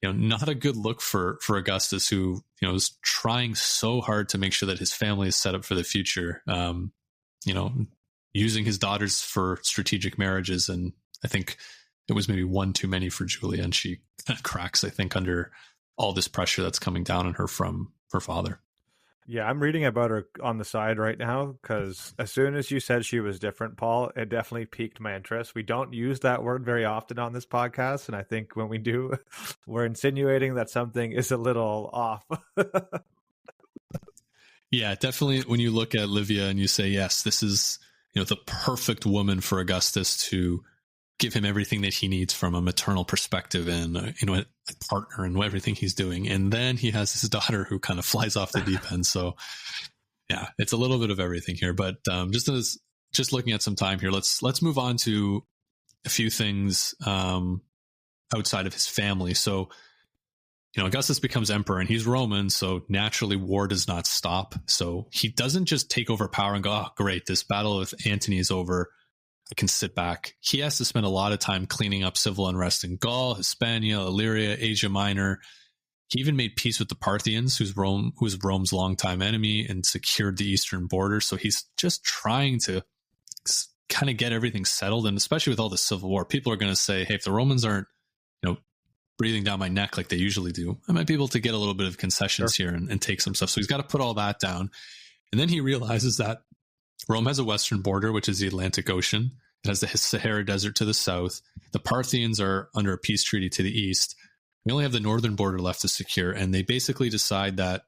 not a good look for Augustus, who, is trying so hard to make sure that his family is set up for the future, using his daughters for strategic marriages. And I think it was maybe one too many for Julia, and she kind of cracks, I think, under all this pressure that's coming down on her from her father. Yeah, I'm reading about her on the side right now because as soon as you said she was different, Paul, it definitely piqued my interest. We don't use that word very often on this podcast, and I think when we do, we're insinuating that something is a little off. Yeah, definitely. When you look at Livia and you say, yes, this is the perfect woman for Augustus to give him everything that he needs from a maternal perspective and a partner and everything he's doing, and then he has his daughter who kind of flies off the deep end. So yeah, it's a little bit of everything here, but just looking at some time here, let's move on to a few things outside of his family. So Augustus becomes emperor and he's Roman, so naturally war does not stop. So he doesn't just take over power and go, oh great, this battle with Antony is over, I can sit back. He has to spend a lot of time cleaning up civil unrest in Gaul, Hispania, Illyria, Asia Minor. He even made peace with the Parthians, who was Rome's longtime enemy, and secured the eastern border. So he's just trying to kind of get everything settled. And especially with all the civil war, people are going to say, hey, if the Romans aren't, breathing down my neck like they usually do, I might be able to get a little bit of concessions here and take some stuff. So he's got to put all that down. And then he realizes that Rome has a western border, which is the Atlantic Ocean. It has the Sahara Desert to the south. The Parthians are under a peace treaty to the east. We only have the northern border left to secure, and they basically decide that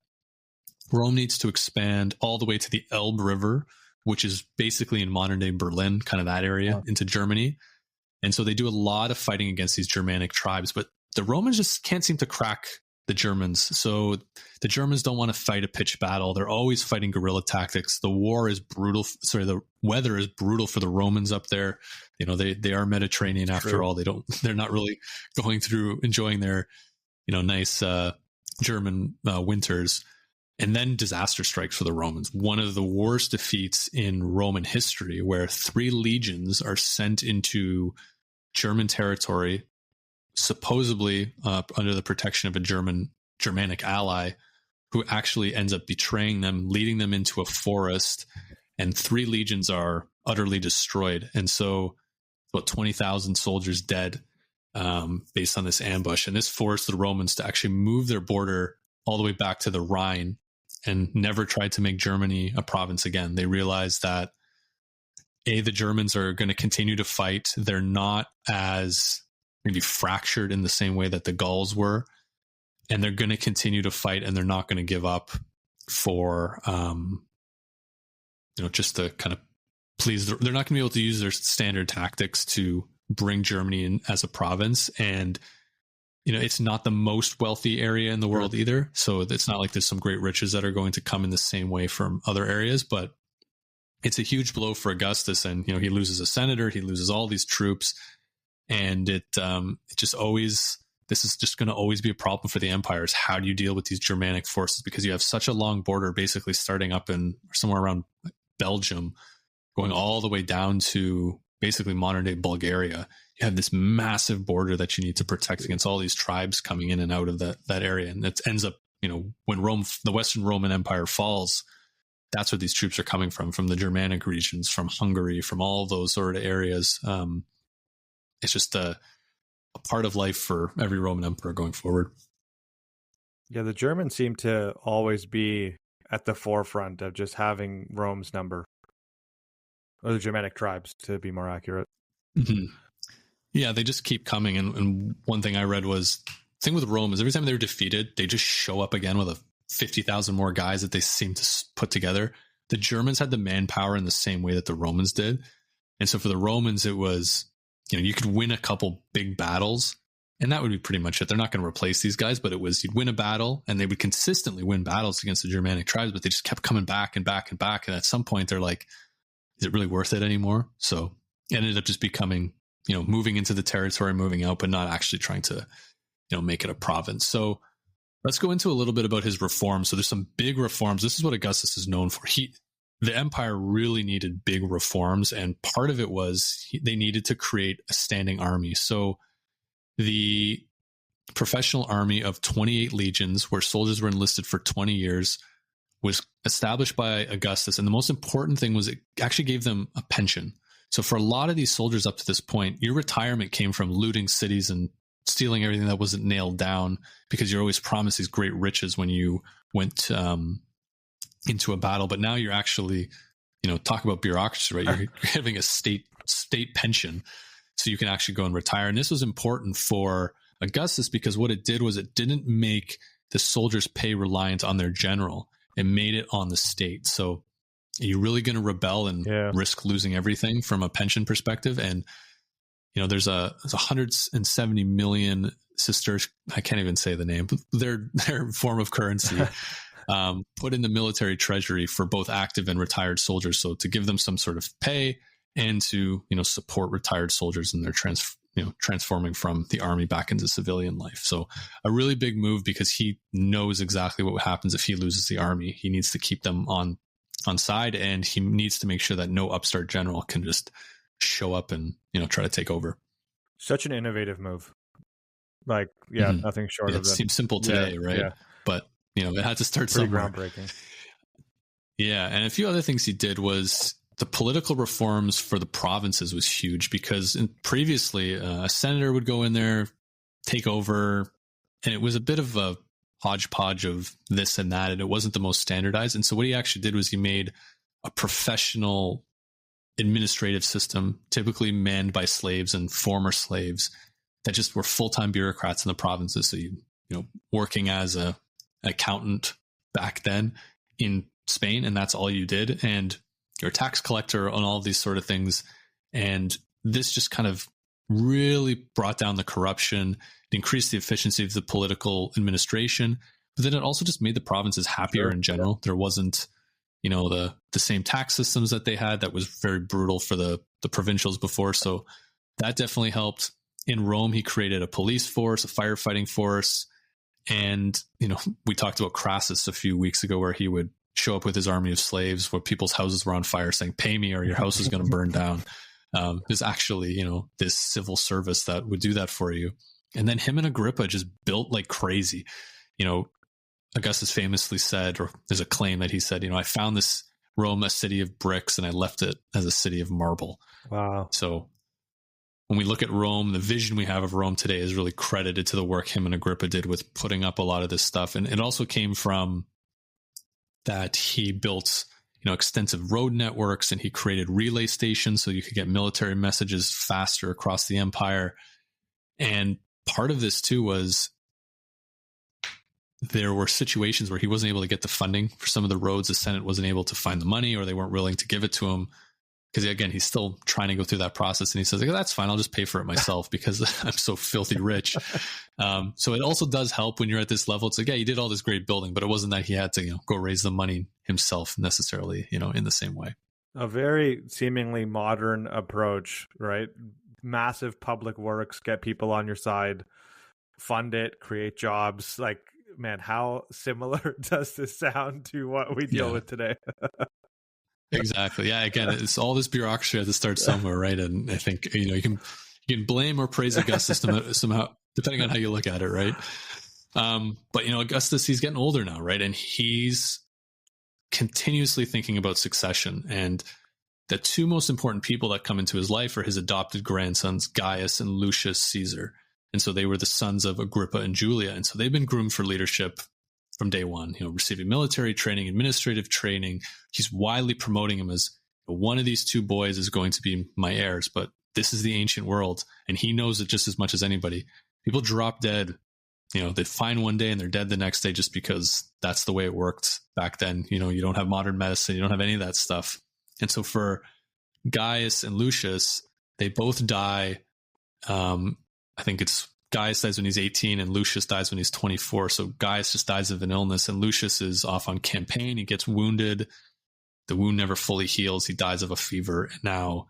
Rome needs to expand all the way to the Elbe River, which is basically in modern-day Berlin, kind of that area, into Germany. And so they do a lot of fighting against these Germanic tribes, but the Romans just can't seem to crack the Germans. So the Germans don't want to fight a pitched battle. They're always fighting guerrilla tactics. The war is brutal. The weather is brutal for the Romans up there. They are Mediterranean after all. They're not really going through enjoying their, nice German winters. And then disaster strikes for the Romans. One of the worst defeats in Roman history, where 3 legions are sent into German territory, supposedly under the protection of a Germanic ally, who actually ends up betraying them, leading them into a forest, and 3 legions are utterly destroyed. And so about 20,000 soldiers dead based on this ambush. And this forced the Romans to actually move their border all the way back to the Rhine and never tried to make Germany a province again. They realized that the Germans are going to continue to fight. They're not as maybe fractured in the same way that the Gauls were, and they're going to continue to fight, and they're not going to give up for, just to kind of please. They're not going to be able to use their standard tactics to bring Germany in as a province. And it's not the most wealthy area in the world either. So it's not like there's some great riches that are going to come in the same way from other areas, but it's a huge blow for Augustus. And, he loses a senator, he loses all these troops, and it just always, this is just going to always be a problem for the empires. How do you deal with these Germanic forces? Because you have such a long border, basically starting up in somewhere around Belgium, going all the way down to basically modern day Bulgaria. You have this massive border that you need to protect against all these tribes coming in and out of that area. And it ends up, when the Western Roman Empire falls, that's where these troops are coming from the Germanic regions, from Hungary, from all those sort of areas. It's just a part of life for every Roman emperor going forward. Yeah, the Germans seem to always be at the forefront of just having Rome's number, or the Germanic tribes, to be more accurate. Mm-hmm. Yeah, they just keep coming. And one thing I read was, the thing with Rome is every time they're defeated, they just show up again with 50,000 more guys that they seem to put together. The Germans had the manpower in the same way that the Romans did. And so for the Romans, it was, you could win a couple big battles, and that would be pretty much it. They're not going to replace these guys, but it was, you'd win a battle, and they would consistently win battles against the Germanic tribes, but they just kept coming back and back and back. And at some point, they're like, is it really worth it anymore? So it ended up just becoming, moving into the territory, moving out, but not actually trying to, make it a province. So let's go into a little bit about his reforms. So there's some big reforms. This is what Augustus is known for. The empire really needed big reforms, and part of it was they needed to create a standing army. So the professional army of 28 legions, where soldiers were enlisted for 20 years, was established by Augustus. And the most important thing was it actually gave them a pension. So for a lot of these soldiers up to this point, your retirement came from looting cities and stealing everything that wasn't nailed down, because you're always promised these great riches when you went into a battle. But now you're actually, talk about bureaucracy, right? You're having a state pension, so you can actually go and retire. And this was important for Augustus, because what it did was it didn't make the soldiers' pay reliant on their general. It made it on the state. So are you really going to rebel and risk losing everything from a pension perspective? And there's 170 million sisters. I can't even say the name, but their form of currency put in the military treasury for both active and retired soldiers. So to give them some sort of pay and to, support retired soldiers in their transforming from the army back into civilian life. So a really big move, because he knows exactly what happens if he loses the army. He needs to keep them on side, and he needs to make sure that no upstart general can just show up and, try to take over. Such an innovative move. Like, nothing short of it. Seems simple today, right? Yeah. But, it had to start somewhere. Groundbreaking. Yeah. And a few other things he did was the political reforms for the provinces was huge, because previously a senator would go in there, take over, and it was a bit of a hodgepodge of this and that, and it wasn't the most standardized. And so what he actually did was he made a professional administrative system, typically manned by slaves and former slaves that just were full-time bureaucrats in the provinces. So working as an accountant back then in Spain, and that's all you did. And you're a tax collector on all these sort of things. And this just kind of really brought down the corruption, it increased the efficiency of the political administration, but then it also just made the provinces happier in general. There wasn't, the same tax systems that they had that was very brutal for the provincials before. So that definitely helped. In Rome, he created a police force, a firefighting force. And, we talked about Crassus a few weeks ago, where he would show up with his army of slaves where people's houses were on fire, saying, pay me or your house is going to burn down. There's actually, this civil service that would do that for you. And then him and Agrippa just built like crazy. Augustus famously said, or there's a claim that he said, I found this Rome a city of bricks and I left it as a city of marble. Wow. So when we look at Rome, the vision we have of Rome today is really credited to the work him and Agrippa did with putting up a lot of this stuff. And it also came from that he built, extensive road networks, and he created relay stations so you could get military messages faster across the empire. And part of this too was there were situations where he wasn't able to get the funding for some of the roads. The Senate wasn't able to find the money, or they weren't willing to give it to him because again, he's still trying to go through that process, and he says, like, that's fine, I'll just pay for it myself because I'm so filthy rich. So it also does help when you're at this level. It's like, yeah, he did all this great building, but it wasn't that he had to, go raise the money himself necessarily, in the same way. A very seemingly modern approach, right? Massive public works, get people on your side, fund it, create jobs. Like, man, how similar does this sound to what we deal with today? Exactly. Yeah. Again, it's all this bureaucracy has to start somewhere, right? And I think you can blame or praise Augustus somehow, depending on how you look at it, right? But Augustus, he's getting older now, right? And he's continuously thinking about succession. And the two most important people that come into his life are his adopted grandsons, Gaius and Lucius Caesar. And so they were the sons of Agrippa and Julia. And so they've been groomed for leadership from day one, receiving military training, administrative training. He's widely promoting him as one of these two boys is going to be my heirs, but this is the ancient world. And he knows it just as much as anybody. People drop dead, they find one day and they're dead the next day just because that's the way it worked back then. You don't have modern medicine. You don't have any of that stuff. And so for Gaius and Lucius, they both die. I think it's Gaius dies when he's 18 and Lucius dies when he's 24. So Gaius just dies of an illness and Lucius is off on campaign. He gets wounded. The wound never fully heals. He dies of a fever. And now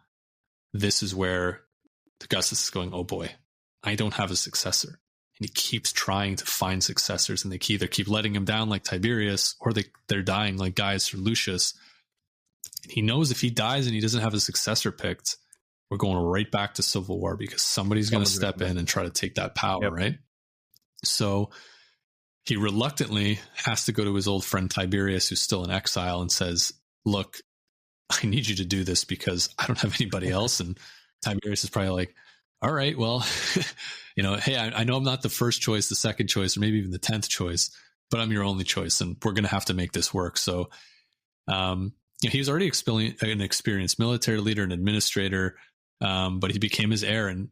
this is where Augustus is going, oh boy, I don't have a successor. And he keeps trying to find successors, and they either keep letting him down like Tiberius, or they're dying like Gaius or Lucius. And he knows if he dies and he doesn't have a successor picked, we're going right back to civil war because somebody's going to step in and try to take that power, right? So he reluctantly has to go to his old friend Tiberius, who's still in exile, and says, look, I need you to do this because I don't have anybody else. And Tiberius is probably like, all right, well, hey, I know I'm not the first choice, the second choice, or maybe even the 10th choice, but I'm your only choice, and we're going to have to make this work. So he was already an experienced military leader and administrator, but he became his heir. And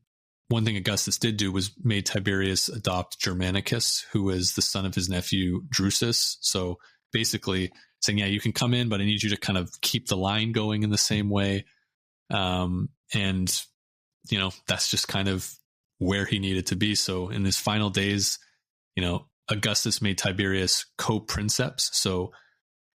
one thing Augustus did do was made Tiberius adopt Germanicus, who was the son of his nephew Drusus. So basically saying, yeah, you can come in, but I need you to kind of keep the line going in the same way. And that's just kind of where he needed to be. So in his final days, Augustus made Tiberius co-princeps. So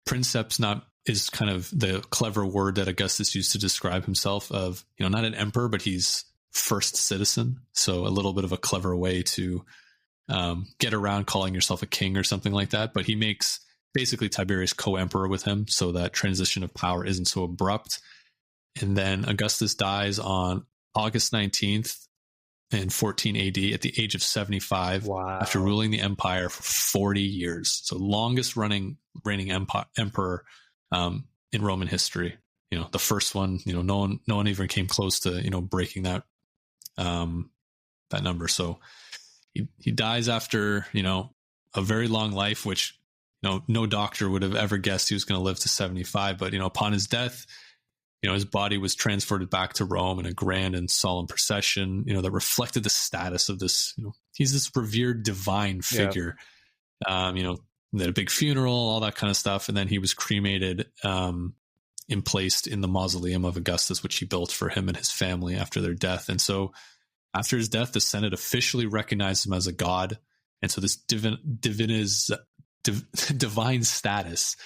princeps is kind of the clever word that Augustus used to describe himself of, not an emperor, but he's first citizen. So a little bit of a clever way to get around calling yourself a king or something like that. But he makes basically Tiberius co-emperor with him, so that transition of power isn't so abrupt. And then Augustus dies on August 19th in 14 AD at the age of 75. Wow. After ruling the empire for 40 years. So longest reigning emperor in Roman history. The first one, no one even came close to, breaking that number. So he dies after, a very long life, which, no doctor would have ever guessed he was going to live to 75. But, upon his death, his body was transported back to Rome in a grand and solemn procession, that reflected the status of this, he's this revered divine figure. Yeah. They had a big funeral, all that kind of stuff. And then he was cremated, and placed in the mausoleum of Augustus, which he built for him and his family after their death. And so after his death, the Senate officially recognized him as a god. And so this divine status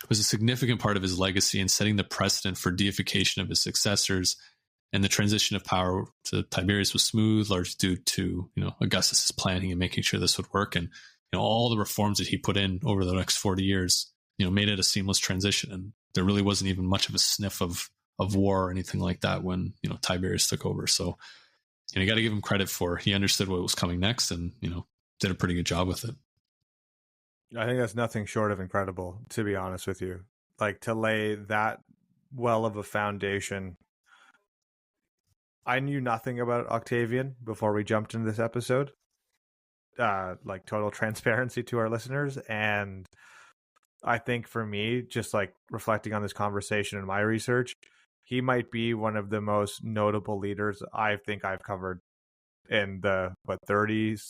was a significant part of his legacy in setting the precedent for deification of his successors. And the transition of power to Tiberius was smooth, largely due to, Augustus's planning and making sure this would work. And, all the reforms that he put in over the next 40 years, made it a seamless transition. And there really wasn't even much of a sniff of war or anything like that when, Tiberius took over. So, you got to give him credit for, he understood what was coming next and, did a pretty good job with it. I think that's nothing short of incredible, to be honest with you. Like, to lay that well of a foundation. I knew nothing about Octavian before we jumped into this episode. Like, total transparency to our listeners. And I think for me, just like reflecting on this conversation and my research, he might be one of the most notable leaders I think I've covered in the 30s,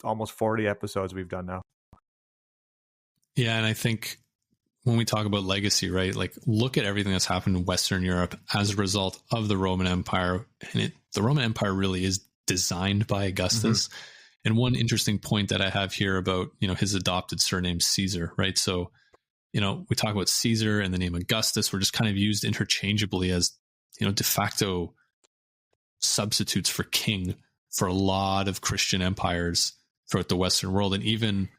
almost 40 episodes we've done now. Yeah, and I think when we talk about legacy, right? Like, look at everything that's happened in Western Europe as a result of the Roman Empire. And the Roman Empire really is designed by Augustus. Mm-hmm. And one interesting point that I have here about, his adopted surname, Caesar, right? So, we talk about Caesar and the name Augustus were just kind of used interchangeably as, de facto substitutes for king for a lot of Christian empires throughout the Western world. And even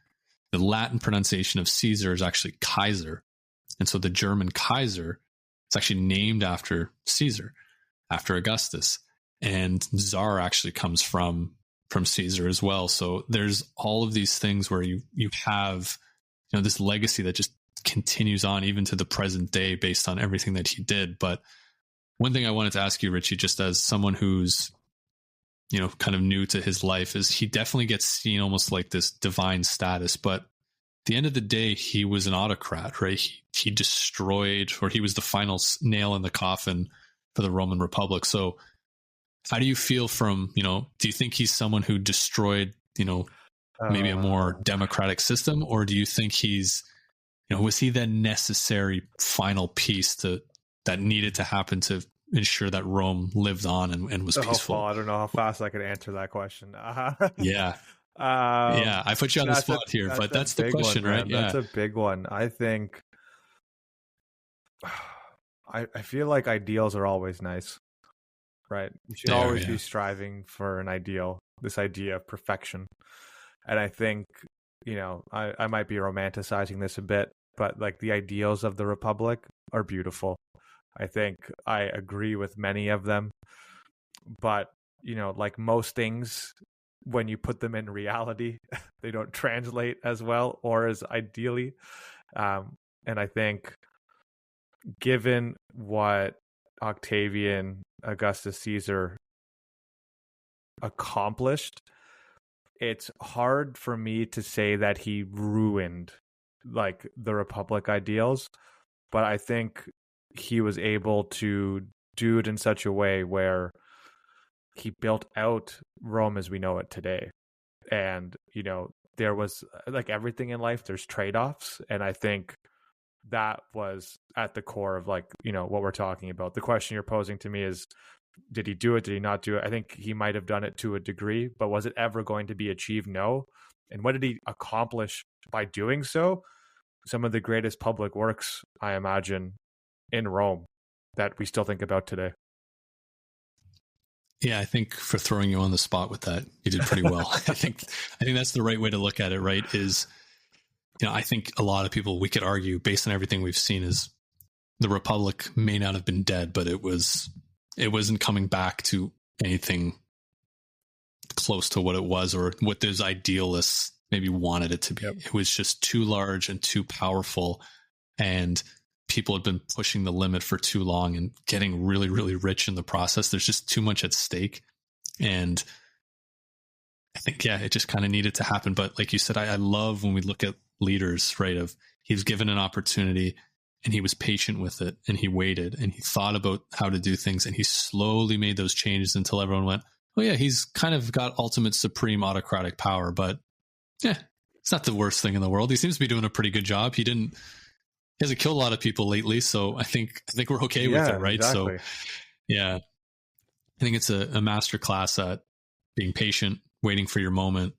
the Latin pronunciation of Caesar is actually Kaiser. And so the German Kaiser is actually named after Caesar, after Augustus. And Tsar actually comes from Caesar as well. So there's all of these things where you have, this legacy that just continues on even to the present day based on everything that he did. But one thing I wanted to ask you, Richie, just as someone who's, kind of new to his life, is he definitely gets seen almost like this divine status. But at the end of the day, he was an autocrat, right? He destroyed, or he was the final nail in the coffin for the Roman Republic. So how do you feel from, do you think he's someone who destroyed, maybe a more democratic system? Or do you think he's, was he the necessary final piece that needed to happen to ensure that Rome lived on and was peaceful? I don't know how fast I could answer that question. Yeah. I put you on the spot here, but that's the question, one, right? Yeah. That's a big one. I think, I feel like ideals are always nice, right? You should always be striving for an ideal, this idea of perfection. And I think, I might be romanticizing this a bit, but like the ideals of the Republic are beautiful. I think I agree with many of them, but, like most things, when you put them in reality, they don't translate as well or as ideally. And I think given what Octavian, Augustus Caesar accomplished, it's hard for me to say that he ruined like the Republic ideals, but I think he was able to do it in such a way where he built out Rome as we know it today. And, there was, like everything in life, there's trade-offs. And I think that was at the core of like, what we're talking about. The question you're posing to me is, did he do it? Did he not do it? I think he might have done it to a degree, but was it ever going to be achieved? No. And what did he accomplish by doing so? Some of the greatest public works, I imagine, in Rome that we still think about today. Yeah, I think for throwing you on the spot with that, you did pretty well. I think that's the right way to look at it, right? Is, I think a lot of people, we could argue based on everything we've seen, is the Republic may not have been dead, but it wasn't coming back to anything close to what it was or what those idealists maybe wanted it to be. Yep. It was just too large and too powerful, and people had been pushing the limit for too long and getting really, really rich in the process. There's just too much at stake. And I think, it just kind of needed to happen. But like you said, I love when we look at leaders, right? He was given an opportunity and he was patient with it, and he waited and he thought about how to do things, and he slowly made those changes until everyone went, oh yeah, he's kind of got ultimate supreme autocratic power, but it's not the worst thing in the world. He seems to be doing a pretty good job. He hasn't killed a lot of people lately, so I think we're okay with it, right? Exactly. So I think it's a master class at being patient, waiting for your moment,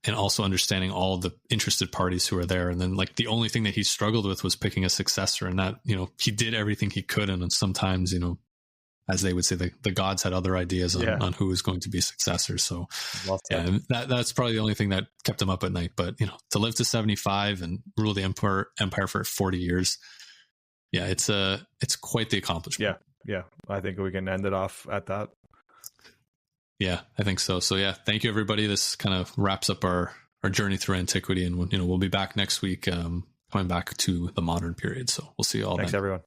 and also understanding all the interested parties who are there. And then like the only thing that he struggled with was picking a successor, and that, he did everything he could. And sometimes, as they would say, the gods had other ideas on who was going to be successor. So that's probably the only thing that kept him up at night. But, to live to 75 and rule the empire for 40 years. Yeah, it's quite the accomplishment. Yeah. I think we can end it off at that. Yeah, I think so. So thank you, everybody. This kind of wraps up our journey through antiquity, and we'll be back next week, coming back to the modern period. So we'll see you all. Thanks, everyone.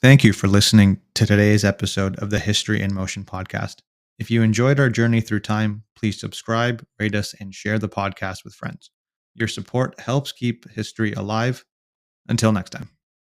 Thank you for listening to today's episode of the History in Motion podcast. If you enjoyed our journey through time, please subscribe, rate us, and share the podcast with friends. Your support helps keep history alive. Until next time.